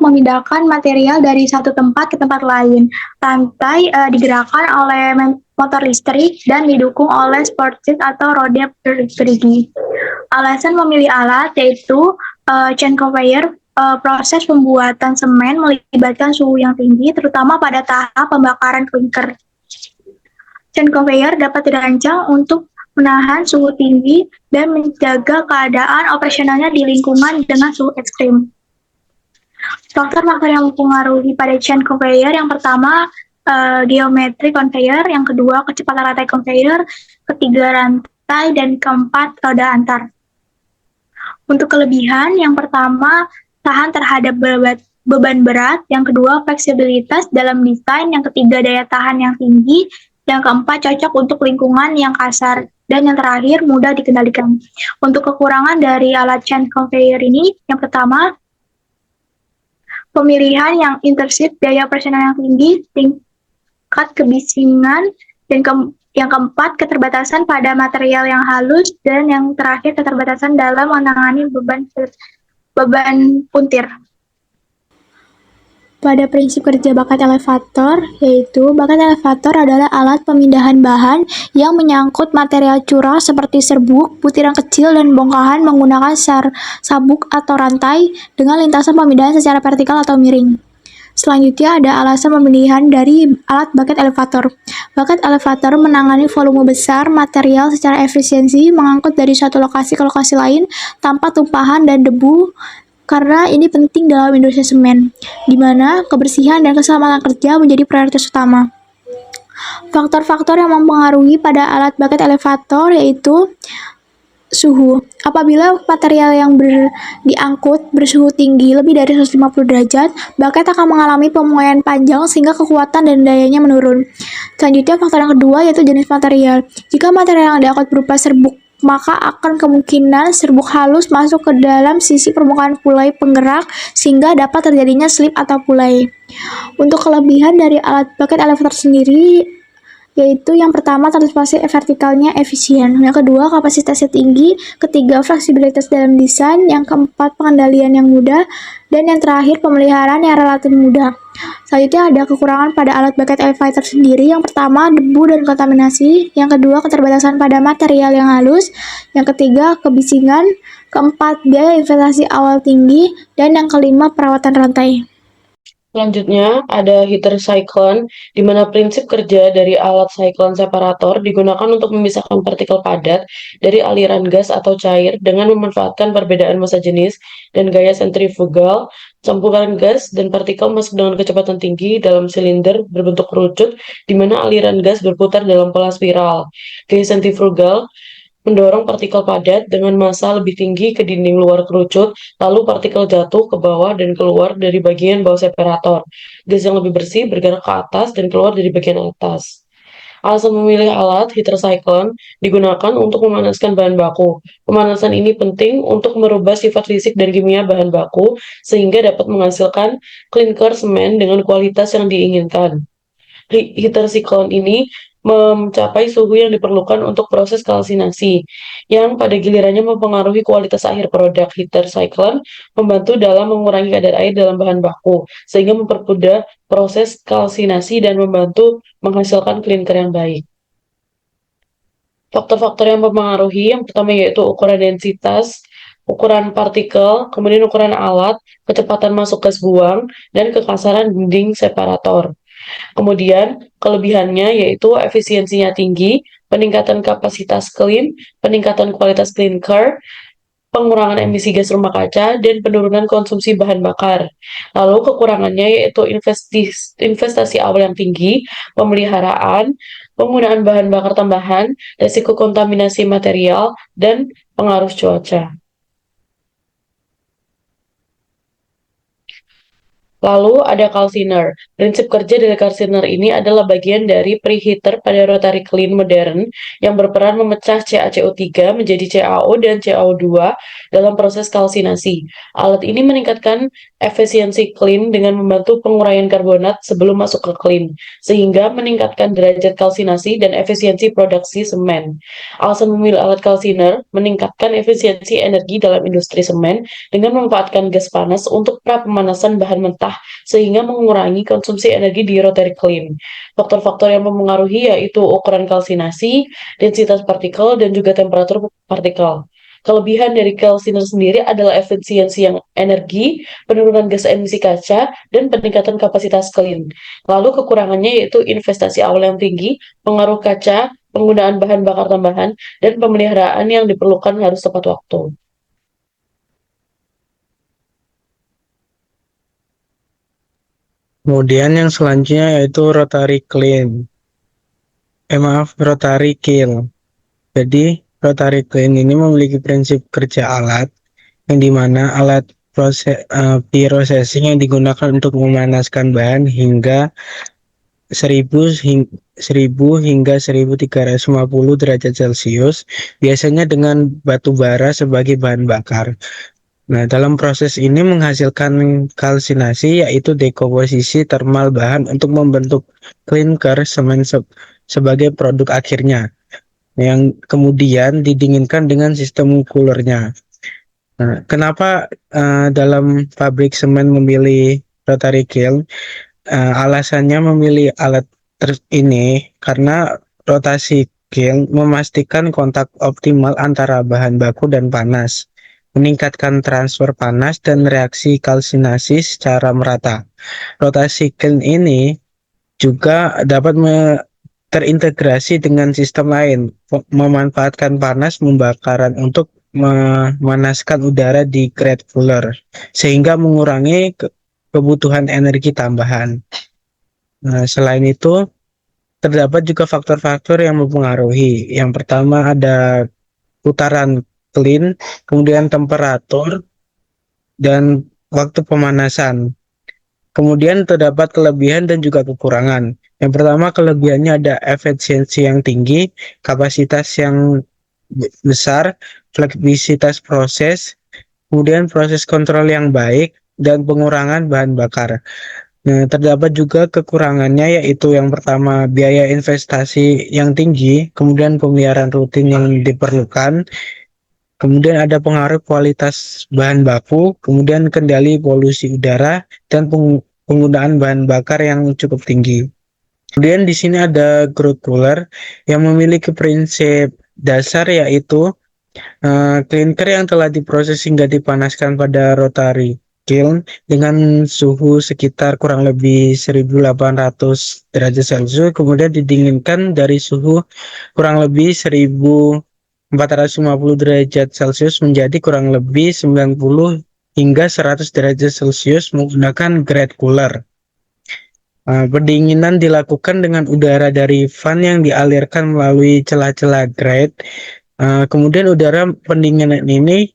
memindahkan material dari satu tempat ke tempat lain. Rantai digerakkan oleh motor listrik dan didukung oleh sportseat atau roda gerigi. alasan memilih alat yaitu chain conveyor, proses pembuatan semen melibatkan suhu yang tinggi, terutama pada tahap pembakaran klinker. Chain conveyor dapat dirancang untuk menahan suhu tinggi dan menjaga keadaan operasionalnya di lingkungan dengan suhu ekstrim. Faktor-faktor yang mempengaruhi pada chain conveyor yang pertama geometri conveyor, yang kedua kecepatan rantai conveyor, ketiga rantai, dan keempat roda antar. Untuk kelebihan, yang pertama tahan terhadap beban berat, yang kedua fleksibilitas dalam desain, yang ketiga daya tahan yang tinggi, yang keempat cocok untuk lingkungan yang kasar, dan yang terakhir mudah dikendalikan. Untuk kekurangan dari alat chain conveyor ini, yang pertama pemilihan yang intensif, biaya operasional yang tinggi, tingkat kebisingan, dan yang keempat keterbatasan pada material yang halus, dan yang terakhir keterbatasan dalam menangani beban puntir. Pada prinsip kerja bakat elevator, yaitu bakat elevator adalah alat pemindahan bahan yang menyangkut material curah seperti serbuk, butiran kecil, dan bongkahan menggunakan sabuk atau rantai dengan lintasan pemindahan secara vertikal atau miring. Selanjutnya ada alasan pemilihan dari alat bakat elevator. Bakat elevator menangani volume besar material secara efisiensi, mengangkut dari satu lokasi ke lokasi lain tanpa tumpahan dan debu, karena ini penting dalam industri semen, di mana kebersihan dan keselamatan kerja menjadi prioritas utama. Faktor-faktor yang mempengaruhi pada alat bakat elevator yaitu suhu. Apabila material yang diangkut bersuhu tinggi lebih dari 150 derajat, bakat akan mengalami pemuaian panjang sehingga kekuatan dan dayanya menurun. Selanjutnya faktor yang kedua yaitu jenis material. Jika material yang diangkut berupa serbuk, maka akan kemungkinan serbuk halus masuk ke dalam sisi permukaan pulai penggerak sehingga dapat terjadinya slip atau pulai. Untuk kelebihan dari alat bakat elevator sendiri yaitu yang pertama transportasi vertikalnya efisien, yang kedua kapasitasnya tinggi, ketiga fleksibilitas dalam desain, yang keempat pengendalian yang mudah, dan yang terakhir pemeliharaan yang relatif mudah. Selanjutnya ada kekurangan pada alat bakat elevator sendiri, yang pertama debu dan kontaminasi, yang kedua keterbatasan pada material yang halus, yang ketiga kebisingan, keempat biaya investasi awal tinggi, dan yang kelima perawatan rantai. Selanjutnya ada heater cyclone, di mana prinsip kerja dari alat cyclone separator digunakan untuk memisahkan partikel padat dari aliran gas atau cair dengan memanfaatkan perbedaan massa jenis dan gaya sentrifugal. Campuran gas dan partikel masuk dengan kecepatan tinggi dalam silinder berbentuk kerucut, di mana aliran gas berputar dalam pola spiral. Gaya sentrifugal mendorong partikel padat dengan massa lebih tinggi ke dinding luar kerucut, lalu partikel jatuh ke bawah dan keluar dari bagian bawah separator. Gas yang lebih bersih bergerak ke atas dan keluar dari bagian atas. Alasan memilih alat heater cyclone digunakan untuk memanaskan bahan baku. Pemanasan ini penting untuk merubah sifat fisik dan kimia bahan baku sehingga dapat menghasilkan klinker semen dengan kualitas yang diinginkan. Heater cyclone ini mencapai suhu yang diperlukan untuk proses kalsinasi, yang pada gilirannya mempengaruhi kualitas akhir produk. Heater cyclone membantu dalam mengurangi kadar air dalam bahan baku, sehingga mempermudah proses kalsinasi dan membantu menghasilkan klinker yang baik. Faktor-faktor yang mempengaruhi, yang pertama yaitu ukuran densitas, ukuran partikel, kemudian ukuran alat, kecepatan masuk gas buang, dan kekasaran dinding separator. Kemudian, kelebihannya yaitu efisiensinya tinggi, peningkatan kapasitas clean, peningkatan kualitas clinker, pengurangan emisi gas rumah kaca, dan penurunan konsumsi bahan bakar. Lalu kekurangannya yaitu investasi awal yang tinggi, pemeliharaan, penggunaan bahan bakar tambahan, risiko kontaminasi material, dan pengaruh cuaca. Lalu ada calciner. Prinsip kerja dari calciner ini adalah bagian dari preheater pada rotary kiln modern yang berperan memecah CaCO3 menjadi CaO dan CaO2 dalam proses kalsinasi. Alat ini meningkatkan efisiensi kiln dengan membantu penguraian karbonat sebelum masuk ke kiln, sehingga meningkatkan derajat kalsinasi dan efisiensi produksi semen. Alasan memilih alat calciner meningkatkan efisiensi energi dalam industri semen dengan memanfaatkan gas panas untuk pra-pemanasan bahan mentah sehingga mengurangi konsumsi energi di rotary kiln. Faktor-faktor yang mempengaruhi yaitu ukuran kalsinasi, densitas partikel, dan juga temperatur partikel. Kelebihan dari kalsiner sendiri adalah efisiensi yang energi, penurunan gas emisi kaca, dan peningkatan kapasitas clean. Lalu kekurangannya yaitu investasi awal yang tinggi, pengaruh kaca, penggunaan bahan bakar tambahan, dan pemeliharaan yang diperlukan harus tepat waktu. Kemudian yang selanjutnya yaitu rotary kiln. Rotary kiln. Jadi rotary kiln ini memiliki prinsip kerja alat yang dimana alat processing yang digunakan untuk memanaskan bahan hingga 1000 hingga 1350 derajat Celcius, biasanya dengan batu bara sebagai bahan bakar. Nah, dalam proses ini menghasilkan kalsinasi, yaitu dekomposisi termal bahan untuk membentuk klinker semen sebagai produk akhirnya, yang kemudian didinginkan dengan sistem coolernya. Nah, kenapa dalam pabrik semen memilih rotary kiln? Alasannya memilih alat ini karena rotasi kiln memastikan kontak optimal antara bahan baku dan panas, meningkatkan transfer panas dan reaksi kalsinasi secara merata. Rotasi kiln ini juga dapat terintegrasi dengan sistem lain, memanfaatkan panas pembakaran untuk memanaskan udara di grate cooler, sehingga mengurangi kebutuhan energi tambahan. Nah, selain itu, terdapat juga faktor-faktor yang mempengaruhi. Yang pertama ada putaran clean, kemudian temperatur, dan waktu pemanasan. Kemudian terdapat kelebihan dan juga kekurangan. Yang pertama, kelebihannya ada efisiensi yang tinggi, kapasitas yang besar, fleksibilitas proses, kemudian proses kontrol yang baik, dan pengurangan bahan bakar. Nah, terdapat juga kekurangannya, yaitu yang pertama biaya investasi yang tinggi, kemudian pemeliharaan rutin yang diperlukan, kemudian ada pengaruh kualitas bahan baku, kemudian kendali polusi udara, dan penggunaan bahan bakar yang cukup tinggi. Kemudian di sini ada grate cooler yang memiliki prinsip dasar, yaitu klinker yang telah diproses hingga dipanaskan pada rotary kiln dengan suhu sekitar kurang lebih 1800 derajat Celcius, kemudian didinginkan dari suhu kurang lebih 1450 derajat Celcius menjadi kurang lebih 90 hingga 100 derajat Celcius menggunakan grate cooler. Pendinginan dilakukan dengan udara dari fan yang dialirkan melalui celah-celah grate. Kemudian udara pendinginan ini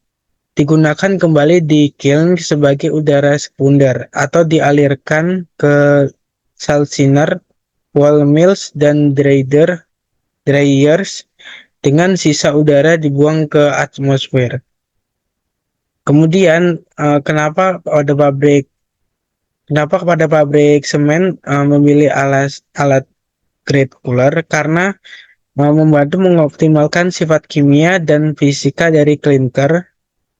digunakan kembali di kiln sebagai udara sekunder atau dialirkan ke calciner, wall mills, dan dryers dengan sisa udara dibuang ke atmosfer. Kemudian kenapa kepada pabrik semen memilih alat grate cooler? Karena membantu mengoptimalkan sifat kimia dan fisika dari klinker,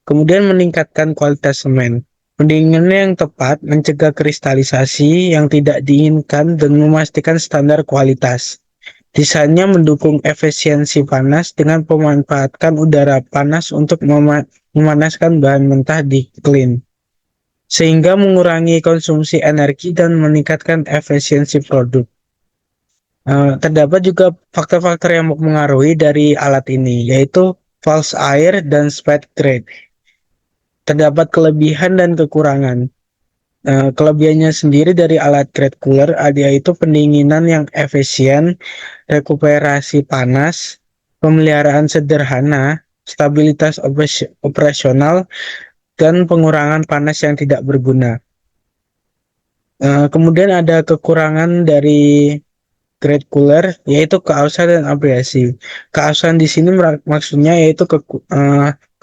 kemudian meningkatkan kualitas semen. Pendinginan yang tepat mencegah kristalisasi yang tidak diinginkan dan memastikan standar kualitas. Desainnya mendukung efisiensi panas dengan memanfaatkan udara panas untuk memanaskan bahan mentah di kiln, sehingga mengurangi konsumsi energi dan meningkatkan efisiensi produk. Terdapat juga faktor-faktor yang mempengaruhi dari alat ini, yaitu false air dan speed grade. Terdapat kelebihan dan kekurangan. Kelebihannya sendiri dari alat grate cooler yaitu pendinginan yang efisien, rekuperasi panas, pemeliharaan sederhana, stabilitas operasional, dan pengurangan panas yang tidak berguna. Kemudian ada kekurangan dari grate cooler, yaitu keausan dan abrasi. Keausan di sini maksudnya yaitu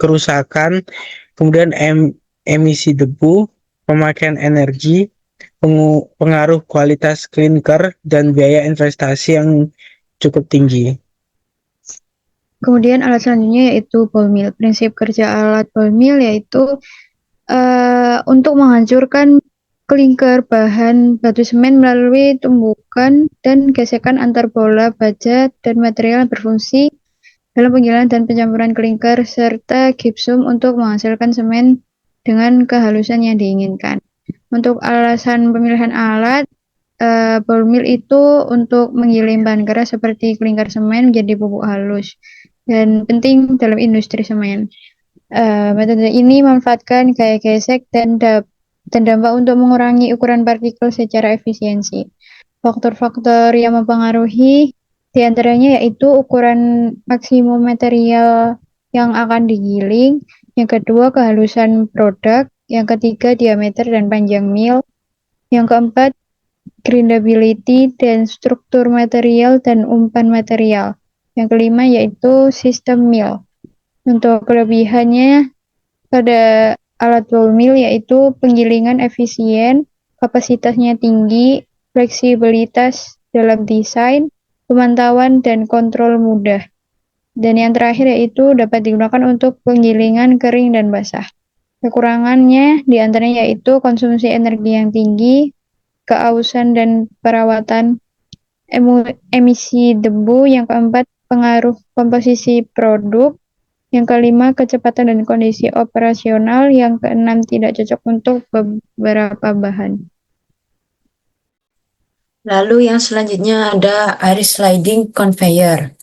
kerusakan, kemudian emisi debu, pemakaian energi, pengaruh kualitas klinker, dan biaya investasi yang cukup tinggi. Kemudian alat selanjutnya yaitu ball mill. Prinsip kerja alat ball mill yaitu untuk menghancurkan klinker bahan batu semen melalui tumbukan dan gesekan antar bola baja dan material yang berfungsi dalam penggilingan dan pencampuran klinker serta gipsum untuk menghasilkan semen dengan kehalusan yang diinginkan. Untuk alasan pemilihan alat, ball mill itu untuk menggiling bahan keras seperti klinker semen menjadi pupuk halus dan penting dalam industri semen. Metode ini memanfaatkan gaya gesek dan dampak untuk mengurangi ukuran partikel secara efisiensi. Faktor-faktor yang mempengaruhi di antaranya yaitu ukuran maksimum material yang akan digiling, yang kedua kehalusan produk, yang ketiga diameter dan panjang mill, yang keempat grindability dan struktur material dan umpan material, yang kelima yaitu sistem mill. Untuk kelebihannya pada alat ball mill yaitu penggilingan efisien, kapasitasnya tinggi, fleksibilitas dalam desain, pemantauan dan kontrol mudah. Dan yang terakhir yaitu dapat digunakan untuk penggilingan kering dan basah. Kekurangannya diantaranya yaitu konsumsi energi yang tinggi, keausan dan perawatan, emisi debu, yang keempat pengaruh komposisi produk, yang kelima kecepatan dan kondisi operasional, yang keenam tidak cocok untuk beberapa bahan. Lalu yang selanjutnya ada air sliding conveyor.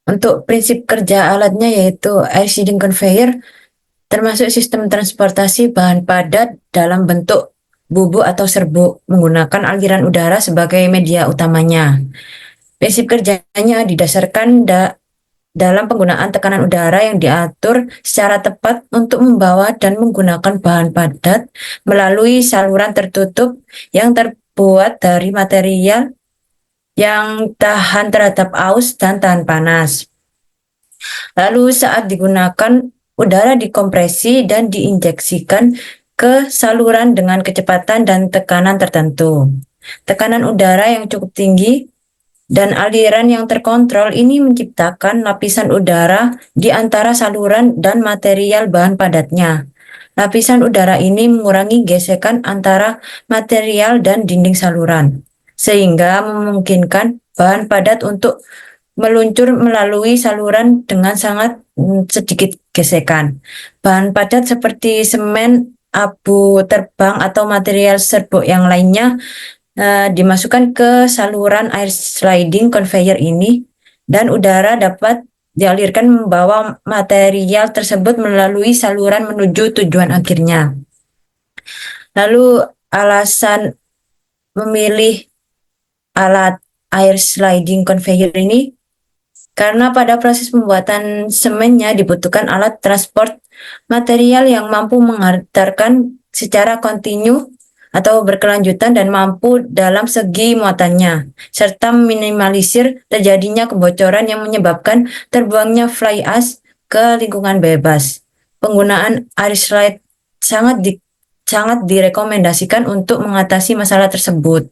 Untuk prinsip kerja alatnya yaitu air sliding conveyor termasuk sistem transportasi bahan padat dalam bentuk bubuk atau serbuk menggunakan aliran udara sebagai media utamanya. Prinsip kerjanya didasarkan dalam penggunaan tekanan udara yang diatur secara tepat untuk membawa dan menggunakan bahan padat melalui saluran tertutup yang terbuat dari material yang tahan terhadap aus dan tahan panas. Lalu saat digunakan, udara dikompresi dan diinjeksikan ke saluran dengan kecepatan dan tekanan tertentu. Tekanan udara yang cukup tinggi dan aliran yang terkontrol ini menciptakan lapisan udara di antara saluran dan material bahan padatnya. Lapisan udara ini mengurangi gesekan antara material dan dinding saluran, sehingga memungkinkan bahan padat untuk meluncur melalui saluran dengan sangat sedikit gesekan. Bahan padat seperti semen, abu terbang, atau material serbuk yang lainnya dimasukkan ke saluran air sliding conveyor ini, dan udara dapat dialirkan membawa material tersebut melalui saluran menuju tujuan akhirnya. Lalu alasan memilih alat air sliding conveyor ini karena pada proses pembuatan semennya dibutuhkan alat transport material yang mampu mengantarkan secara kontinu atau berkelanjutan dan mampu dalam segi muatannya, serta meminimalisir terjadinya kebocoran yang menyebabkan terbuangnya fly ash ke lingkungan bebas. Penggunaan air slide sangat direkomendasikan untuk mengatasi masalah tersebut.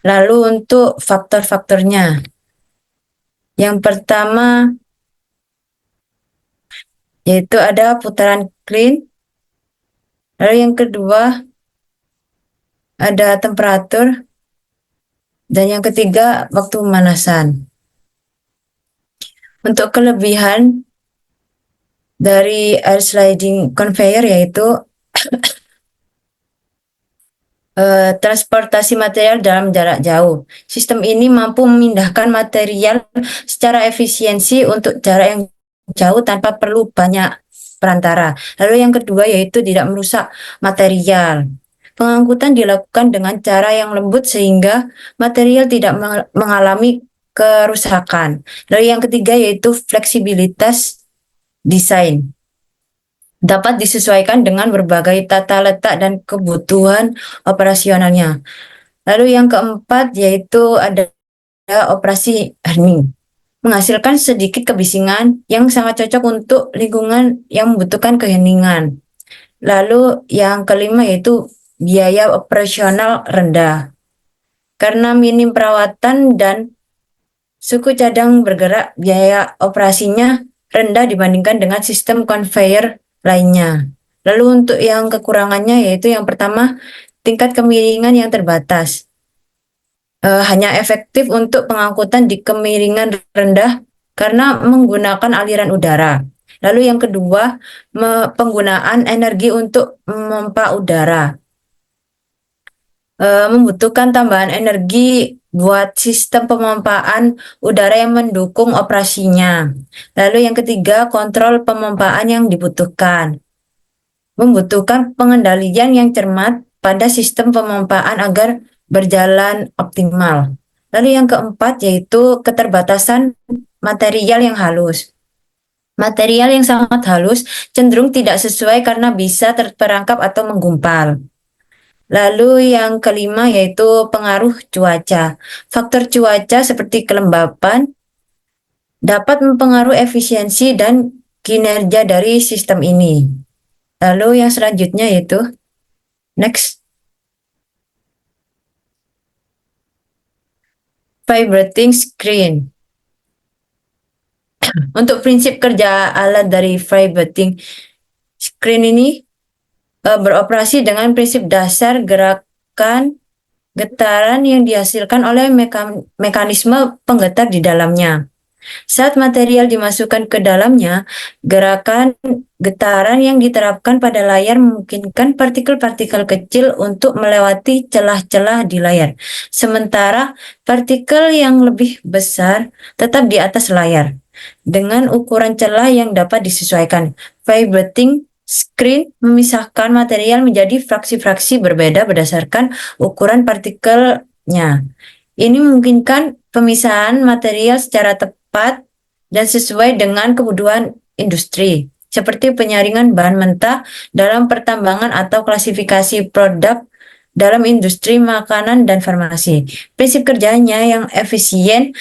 Lalu untuk faktor-faktornya. Yang pertama yaitu ada putaran clean. Lalu yang kedua ada temperatur. Dan yang ketiga waktu pemanasan. Untuk kelebihan dari air sliding conveyor yaitu transportasi material dalam jarak jauh. Sistem ini mampu memindahkan material secara efisiensi untuk jarak yang jauh tanpa perlu banyak perantara. Lalu yang kedua yaitu tidak merusak material. Pengangkutan dilakukan dengan cara yang lembut sehingga material tidak mengalami kerusakan. Lalu yang ketiga yaitu fleksibilitas desain. Dapat disesuaikan dengan berbagai tata letak dan kebutuhan operasionalnya. Lalu yang keempat yaitu ada operasi hening, menghasilkan sedikit kebisingan yang sangat cocok untuk lingkungan yang membutuhkan keheningan. Lalu yang kelima yaitu biaya operasional rendah. Karena minim perawatan dan suku cadang bergerak, biaya operasinya rendah dibandingkan dengan sistem conveyor lainnya. Lalu untuk yang kekurangannya yaitu yang pertama, tingkat kemiringan yang terbatas. hanya efektif untuk pengangkutan di kemiringan rendah karena menggunakan aliran udara. Lalu yang kedua, penggunaan energi untuk memompa udara. Membutuhkan tambahan energi buat sistem pemompaan udara yang mendukung operasinya. Lalu yang ketiga, kontrol pemompaan yang dibutuhkan. Membutuhkan pengendalian yang cermat pada sistem pemompaan agar berjalan optimal. Lalu yang keempat yaitu keterbatasan material yang halus. Material yang sangat halus cenderung tidak sesuai karena bisa terperangkap atau menggumpal. Lalu yang kelima yaitu pengaruh cuaca. Faktor cuaca seperti kelembapan dapat mempengaruhi efisiensi dan kinerja dari sistem ini. Lalu yang selanjutnya yaitu next, vibrating screen. Untuk prinsip kerja alat dari vibrating screen ini beroperasi dengan prinsip dasar gerakan getaran yang dihasilkan oleh mekanisme penggetar di dalamnya. Saat material dimasukkan ke dalamnya, gerakan getaran yang diterapkan pada layar memungkinkan partikel-partikel kecil untuk melewati celah-celah di layar, sementara partikel yang lebih besar tetap di atas layar dengan ukuran celah yang dapat disesuaikan. Vibrating screen memisahkan material menjadi fraksi-fraksi berbeda berdasarkan ukuran partikelnya. Ini memungkinkan pemisahan material secara tepat dan sesuai dengan kebutuhan industri, seperti penyaringan bahan mentah dalam pertambangan atau klasifikasi produk dalam industri makanan dan farmasi. Prinsip kerjanya yang efisien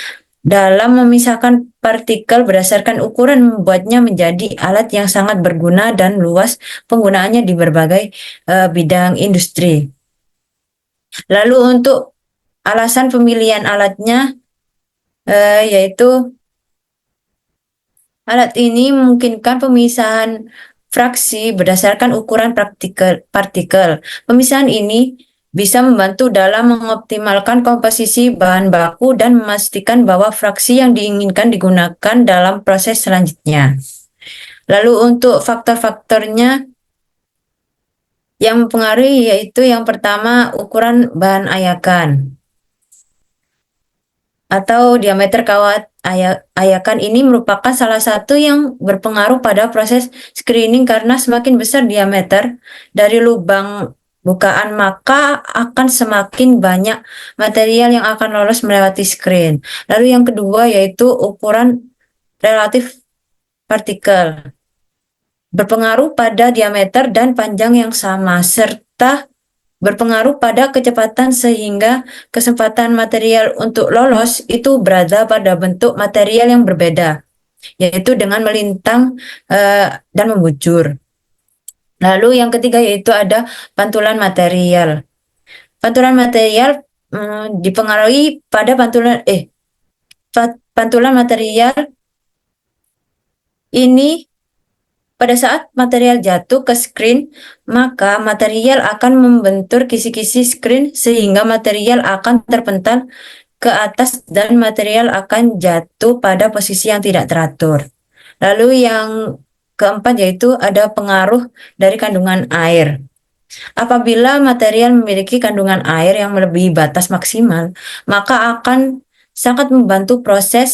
dalam memisahkan partikel berdasarkan ukuran membuatnya menjadi alat yang sangat berguna dan luas penggunaannya di berbagai bidang industri. Lalu untuk alasan pemilihan alatnya yaitu alat ini memungkinkan pemisahan fraksi berdasarkan ukuran partikel. Pemisahan ini bisa membantu dalam mengoptimalkan komposisi bahan baku dan memastikan bahwa fraksi yang diinginkan digunakan dalam proses selanjutnya. Lalu untuk faktor-faktornya yang mempengaruhi yaitu yang pertama ukuran bahan ayakan atau diameter kawat ayakan ini merupakan salah satu yang berpengaruh pada proses screening karena semakin besar diameter dari lubang bukaan maka akan semakin banyak material yang akan lolos melewati screen. Lalu yang kedua yaitu ukuran relatif partikel berpengaruh pada diameter dan panjang yang sama serta berpengaruh pada kecepatan sehingga kesempatan material untuk lolos itu berada pada bentuk material yang berbeda, yaitu dengan melintang dan membujur. Lalu yang ketiga yaitu ada pantulan material. Pantulan material dipengaruhi pada pantulan material ini. Pada saat material jatuh ke screen, maka material akan membentur kisi-kisi screen sehingga material akan terpental ke atas dan material akan jatuh pada posisi yang tidak teratur. Lalu yang keempat yaitu ada pengaruh dari kandungan air. Apabila material memiliki kandungan air yang melebihi batas maksimal, maka akan sangat membantu proses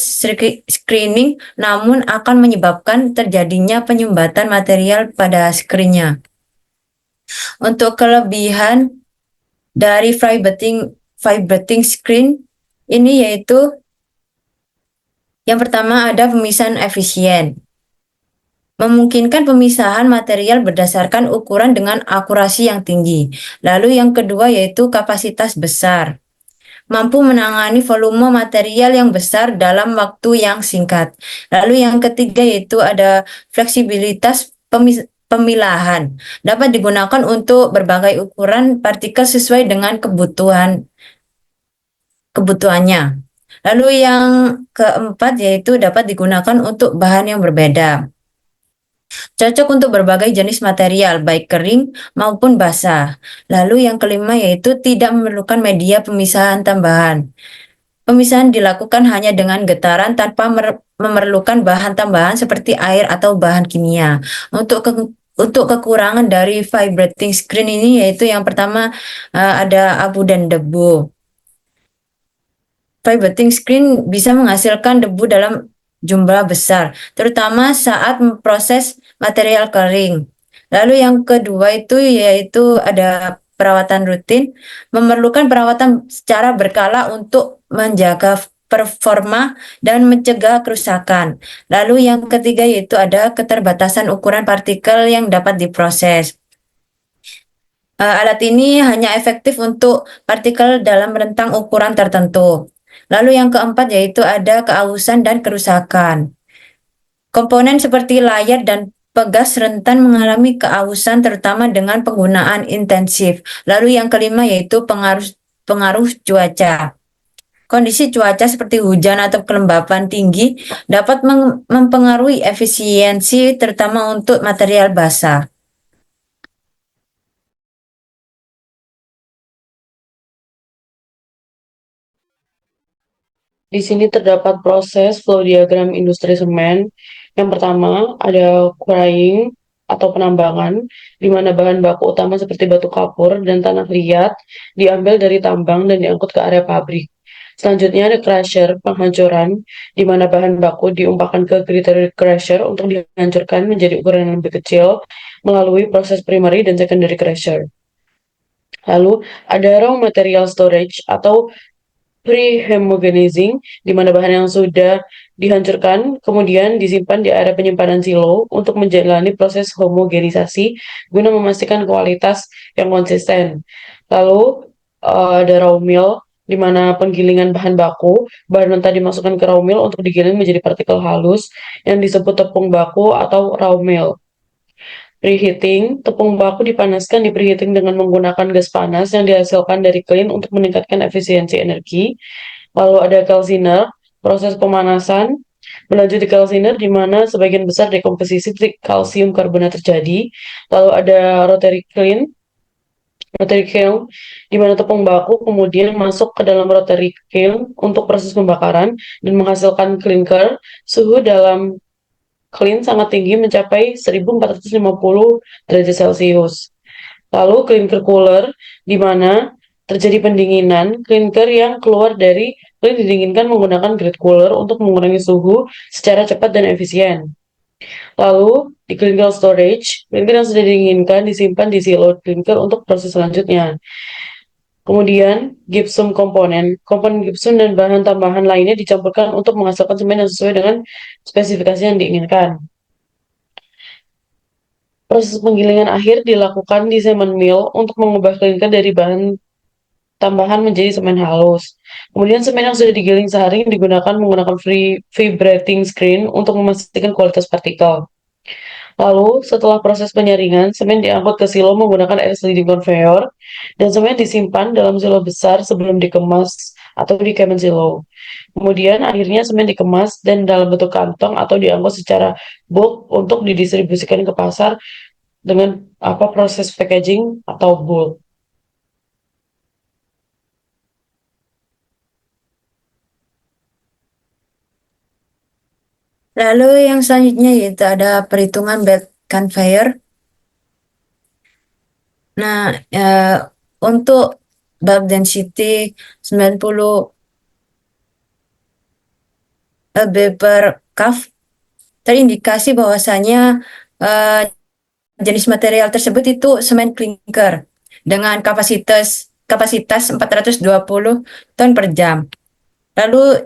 screening namun akan menyebabkan terjadinya penyumbatan material pada screennya. Untuk kelebihan dari vibrating screen ini yaitu yang pertama ada pemisahan efisien. Memungkinkan pemisahan material berdasarkan ukuran dengan akurasi yang tinggi. Lalu yang kedua yaitu kapasitas besar. Mampu menangani volume material yang besar dalam waktu yang singkat. Lalu yang ketiga yaitu ada fleksibilitas pemilahan. Dapat digunakan untuk berbagai ukuran partikel sesuai dengan kebutuhannya. Lalu yang keempat yaitu dapat digunakan untuk bahan yang berbeda. Cocok untuk berbagai jenis material, baik kering maupun basah. Lalu yang kelima yaitu tidak memerlukan media pemisahan tambahan. Pemisahan dilakukan hanya dengan getaran tanpa memerlukan bahan tambahan seperti air atau bahan kimia. Untuk kekurangan dari vibrating screen ini yaitu yang pertama ada abu dan debu. Vibrating screen bisa menghasilkan debu dalam jumlah besar, terutama saat memproses material kering. Lalu yang kedua itu yaitu ada perawatan rutin, memerlukan perawatan secara berkala untuk menjaga performa dan mencegah kerusakan. Lalu yang ketiga yaitu ada keterbatasan ukuran partikel yang dapat diproses. Alat ini hanya efektif untuk partikel dalam rentang ukuran tertentu. Lalu yang keempat yaitu ada keausan dan kerusakan. Komponen seperti layar dan pegas rentan mengalami keausan terutama dengan penggunaan intensif. Lalu yang kelima yaitu pengaruh cuaca. Kondisi cuaca seperti hujan atau kelembapan tinggi dapat mempengaruhi efisiensi terutama untuk material basah. Di sini terdapat proses flow diagram industri semen. Yang pertama ada quarrying atau penambangan, di mana bahan baku utama seperti batu kapur dan tanah liat diambil dari tambang dan diangkut ke area pabrik. Selanjutnya ada crusher, penghancuran, di mana bahan baku diumpahkan ke gritter crusher untuk dihancurkan menjadi ukuran yang lebih kecil melalui proses primary dan secondary crusher. Lalu ada raw material storage atau pre-homogenizing, di mana bahan yang sudah dihancurkan kemudian disimpan di area penyimpanan silo untuk menjalani proses homogenisasi guna memastikan kualitas yang konsisten. Lalu ada raw mill, di mana penggilingan bahan baku, bahan mentah dimasukkan ke raw mill untuk digiling menjadi partikel halus yang disebut tepung baku atau raw mill. Preheating, tepung baku dipanaskan di preheating dengan menggunakan gas panas yang dihasilkan dari klin untuk meningkatkan efisiensi energi. Lalu ada calciner, proses pemanasan, berlanjut di calciner di mana sebagian besar dekomposisi kalsium karbonat terjadi. Lalu ada rotary kiln, di mana tepung baku kemudian masuk ke dalam rotary kiln untuk proses pembakaran dan menghasilkan clinker. Suhu dalam kiln sangat tinggi mencapai 1450 derajat Celcius. Lalu clinker cooler, di mana terjadi pendinginan, clinker yang keluar dari kiln didinginkan menggunakan grate cooler untuk mengurangi suhu secara cepat dan efisien. Lalu di clinker storage, clinker yang sudah didinginkan disimpan di silo clinker untuk proses selanjutnya. Kemudian, gypsum komponen gypsum dan bahan tambahan lainnya dicampurkan untuk menghasilkan semen yang sesuai dengan spesifikasi yang diinginkan. Proses penggilingan akhir dilakukan di cement mill untuk mengubah clinker dari bahan tambahan menjadi semen halus. Kemudian semen yang sudah digiling sehari digunakan menggunakan vibrating screen untuk memastikan kualitas partikel. Lalu, setelah proses penyaringan, semen diangkut ke silo menggunakan air sliding conveyor, dan semen disimpan dalam silo besar sebelum dikemas atau di cabin silo. Kemudian, akhirnya semen dikemas dan dalam bentuk kantong atau diangkut secara bulk untuk didistribusikan ke pasar dengan proses packaging atau bulk. Lalu yang selanjutnya yaitu ada perhitungan belt conveyor. Nah, untuk bulk density 90 lb per cuff terindikasi bahwasanya jenis material tersebut itu semen clinker dengan kapasitas 420 ton per jam. Lalu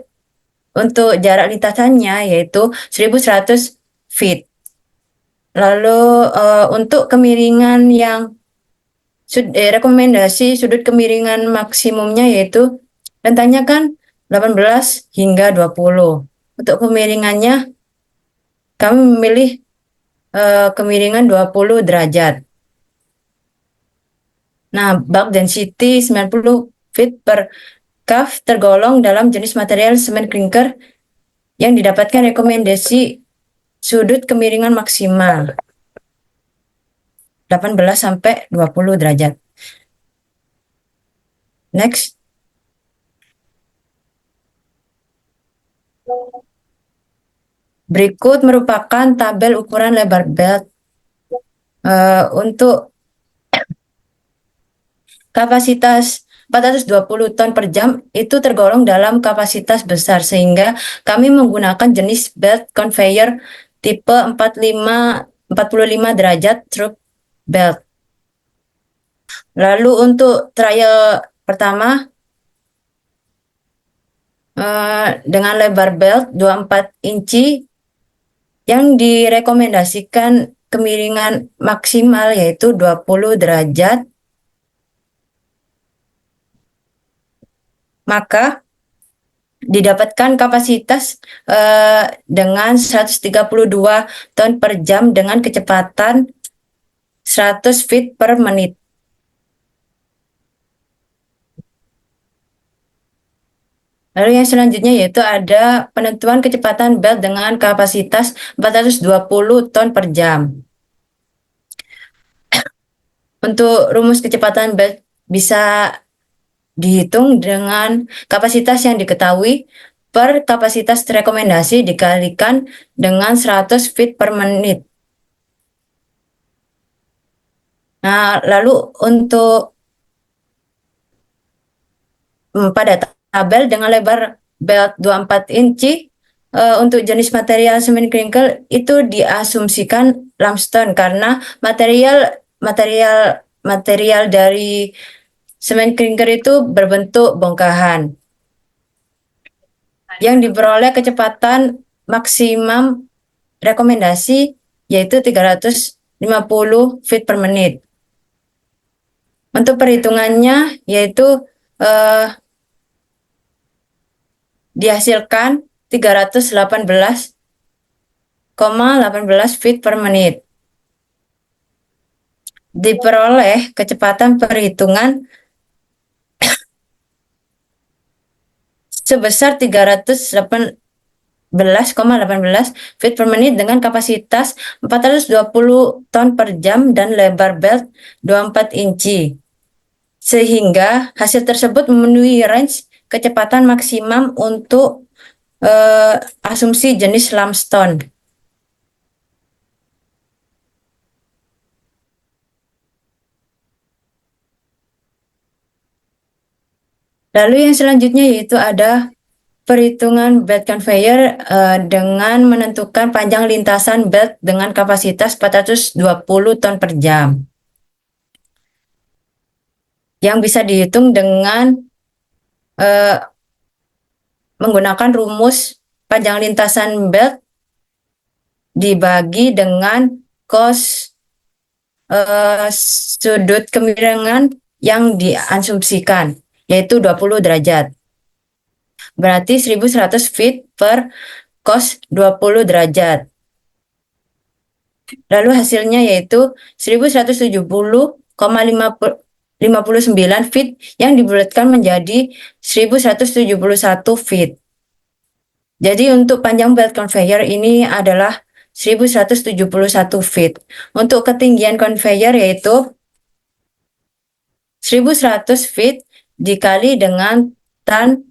untuk jarak lintasannya yaitu 1100 feet. Lalu untuk kemiringan yang rekomendasi sudut kemiringan maksimumnya yaitu rentangnya kan 18 hingga 20. Untuk kemiringannya kami memilih kemiringan 20 derajat. Nah, bulk density 90 feet per cuff tergolong dalam jenis material semen clinker yang didapatkan rekomendasi sudut kemiringan maksimal 18 sampai 20 derajat. Next. Berikut merupakan tabel ukuran lebar belt untuk kapasitas 420 ton per jam itu tergolong dalam kapasitas besar, sehingga kami menggunakan jenis belt conveyor tipe 45 derajat through belt. Lalu untuk trial pertama dengan lebar belt 24 inci yang direkomendasikan kemiringan maksimal yaitu 20 derajat, maka didapatkan kapasitas dengan 132 ton per jam dengan kecepatan 100 feet per menit. Lalu yang selanjutnya yaitu ada penentuan kecepatan belt dengan kapasitas 420 ton per jam. Untuk rumus kecepatan belt bisa dihitung dengan kapasitas yang diketahui per kapasitas rekomendasi dikalikan dengan 100 feet per menit. Nah, lalu untuk pada tabel dengan lebar belt 24 inci untuk jenis material semen kringkel itu diasumsikan limestone karena material dari semen kringkel itu berbentuk bongkahan yang diperoleh kecepatan maksimum rekomendasi yaitu 350 feet per menit. Untuk perhitungannya yaitu dihasilkan 318,18 feet per menit. Diperoleh kecepatan perhitungan sebesar 318,18 feet per menit dengan kapasitas 420 ton per jam dan lebar belt 24 inci. Sehingga hasil tersebut memenuhi range kecepatan maksimum untuk asumsi jenis limestone. Lalu yang selanjutnya yaitu ada perhitungan belt conveyor dengan menentukan panjang lintasan belt dengan kapasitas 420 ton per jam. Yang bisa dihitung dengan menggunakan rumus panjang lintasan belt dibagi dengan cos sudut kemiringan yang diasumsikan yaitu 20 derajat. Berarti 1100 feet per cos 20 derajat. Lalu hasilnya yaitu 1170,59 feet yang dibulatkan menjadi 1171 feet. Jadi untuk panjang belt conveyor ini adalah 1171 feet. Untuk ketinggian conveyor yaitu 1100 feet dikali dengan tan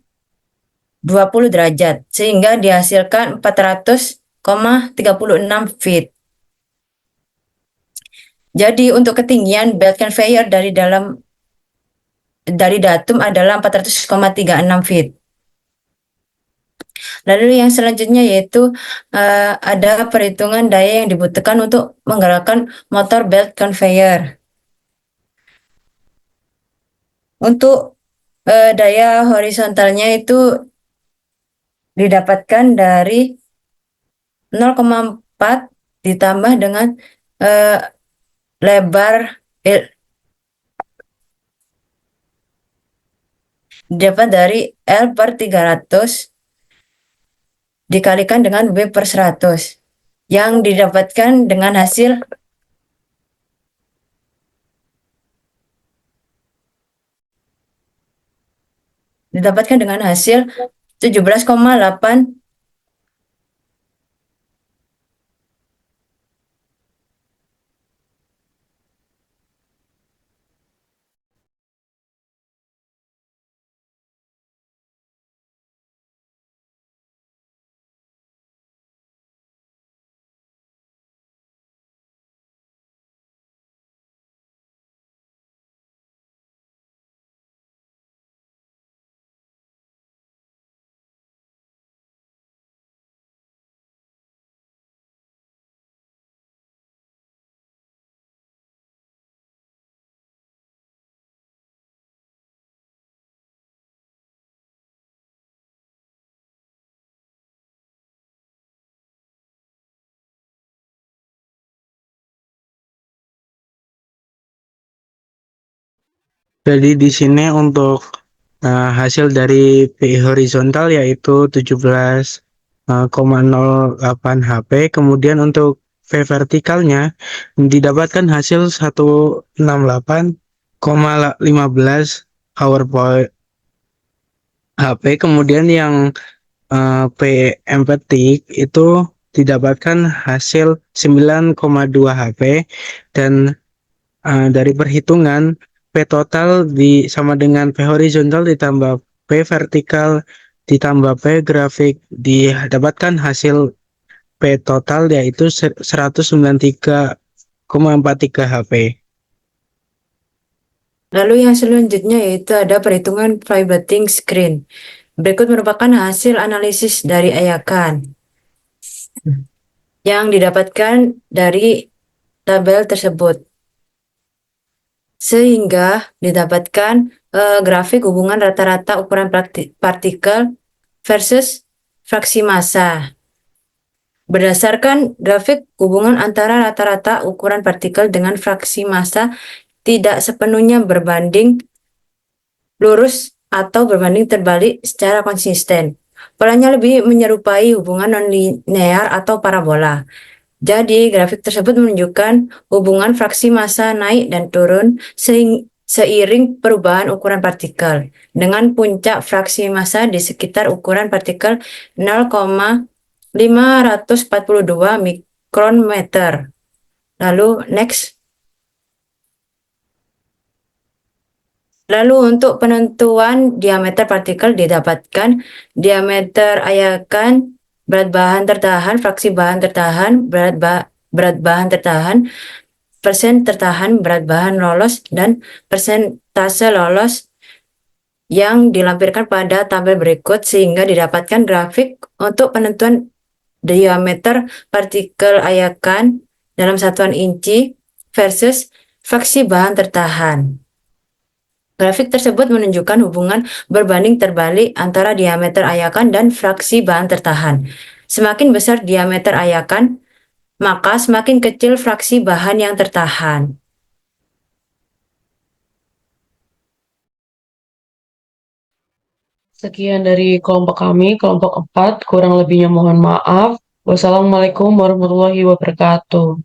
20 derajat sehingga dihasilkan 400,36 feet. Jadi untuk ketinggian belt conveyor dari datum adalah 400,36 feet. Lalu yang selanjutnya yaitu ada perhitungan daya yang dibutuhkan untuk menggerakkan motor belt conveyor. Untuk daya horizontalnya itu didapatkan dari 0,4 ditambah dengan lebar dapat dari L per 300 dikalikan dengan W per 100 yang didapatkan dengan hasil 17,8 Jadi di sini untuk hasil dari PI horizontal yaitu 17,08 HP. Kemudian untuk P vertikalnya didapatkan hasil 168,15 hour per HP. Kemudian yang P emphatic itu didapatkan hasil 9,2 HP, dan dari perhitungan P total sama dengan P horizontal ditambah P vertikal ditambah P grafik didapatkan hasil P total yaitu 193,43 HP. Lalu yang selanjutnya yaitu ada perhitungan pivoting screen. Berikut merupakan hasil analisis dari Ayakan yang didapatkan dari tabel tersebut. Sehingga didapatkan grafik hubungan rata-rata ukuran partikel versus fraksi massa. Berdasarkan grafik, hubungan antara rata-rata ukuran partikel dengan fraksi massa tidak sepenuhnya berbanding lurus atau berbanding terbalik secara konsisten. Polanya lebih menyerupai hubungan non-linear atau parabola. Jadi, grafik tersebut menunjukkan hubungan fraksi massa naik dan turun seiring perubahan ukuran partikel, dengan puncak fraksi massa di sekitar ukuran partikel 0,542 mikrometer. Lalu, next. Lalu untuk penentuan diameter partikel didapatkan diameter Ayakan, berat bahan tertahan, fraksi bahan tertahan, berat bahan tertahan, persen tertahan, berat bahan lolos, dan persentase lolos yang dilampirkan pada tabel berikut, sehingga didapatkan grafik untuk penentuan diameter partikel Ayakan dalam satuan inci versus fraksi bahan tertahan. Grafik tersebut menunjukkan hubungan berbanding terbalik antara diameter Ayakan dan fraksi bahan tertahan. Semakin besar diameter Ayakan, maka semakin kecil fraksi bahan yang tertahan. Sekian dari kelompok kami, kelompok 4. Kurang lebihnya mohon maaf. Wassalamualaikum warahmatullahi wabarakatuh.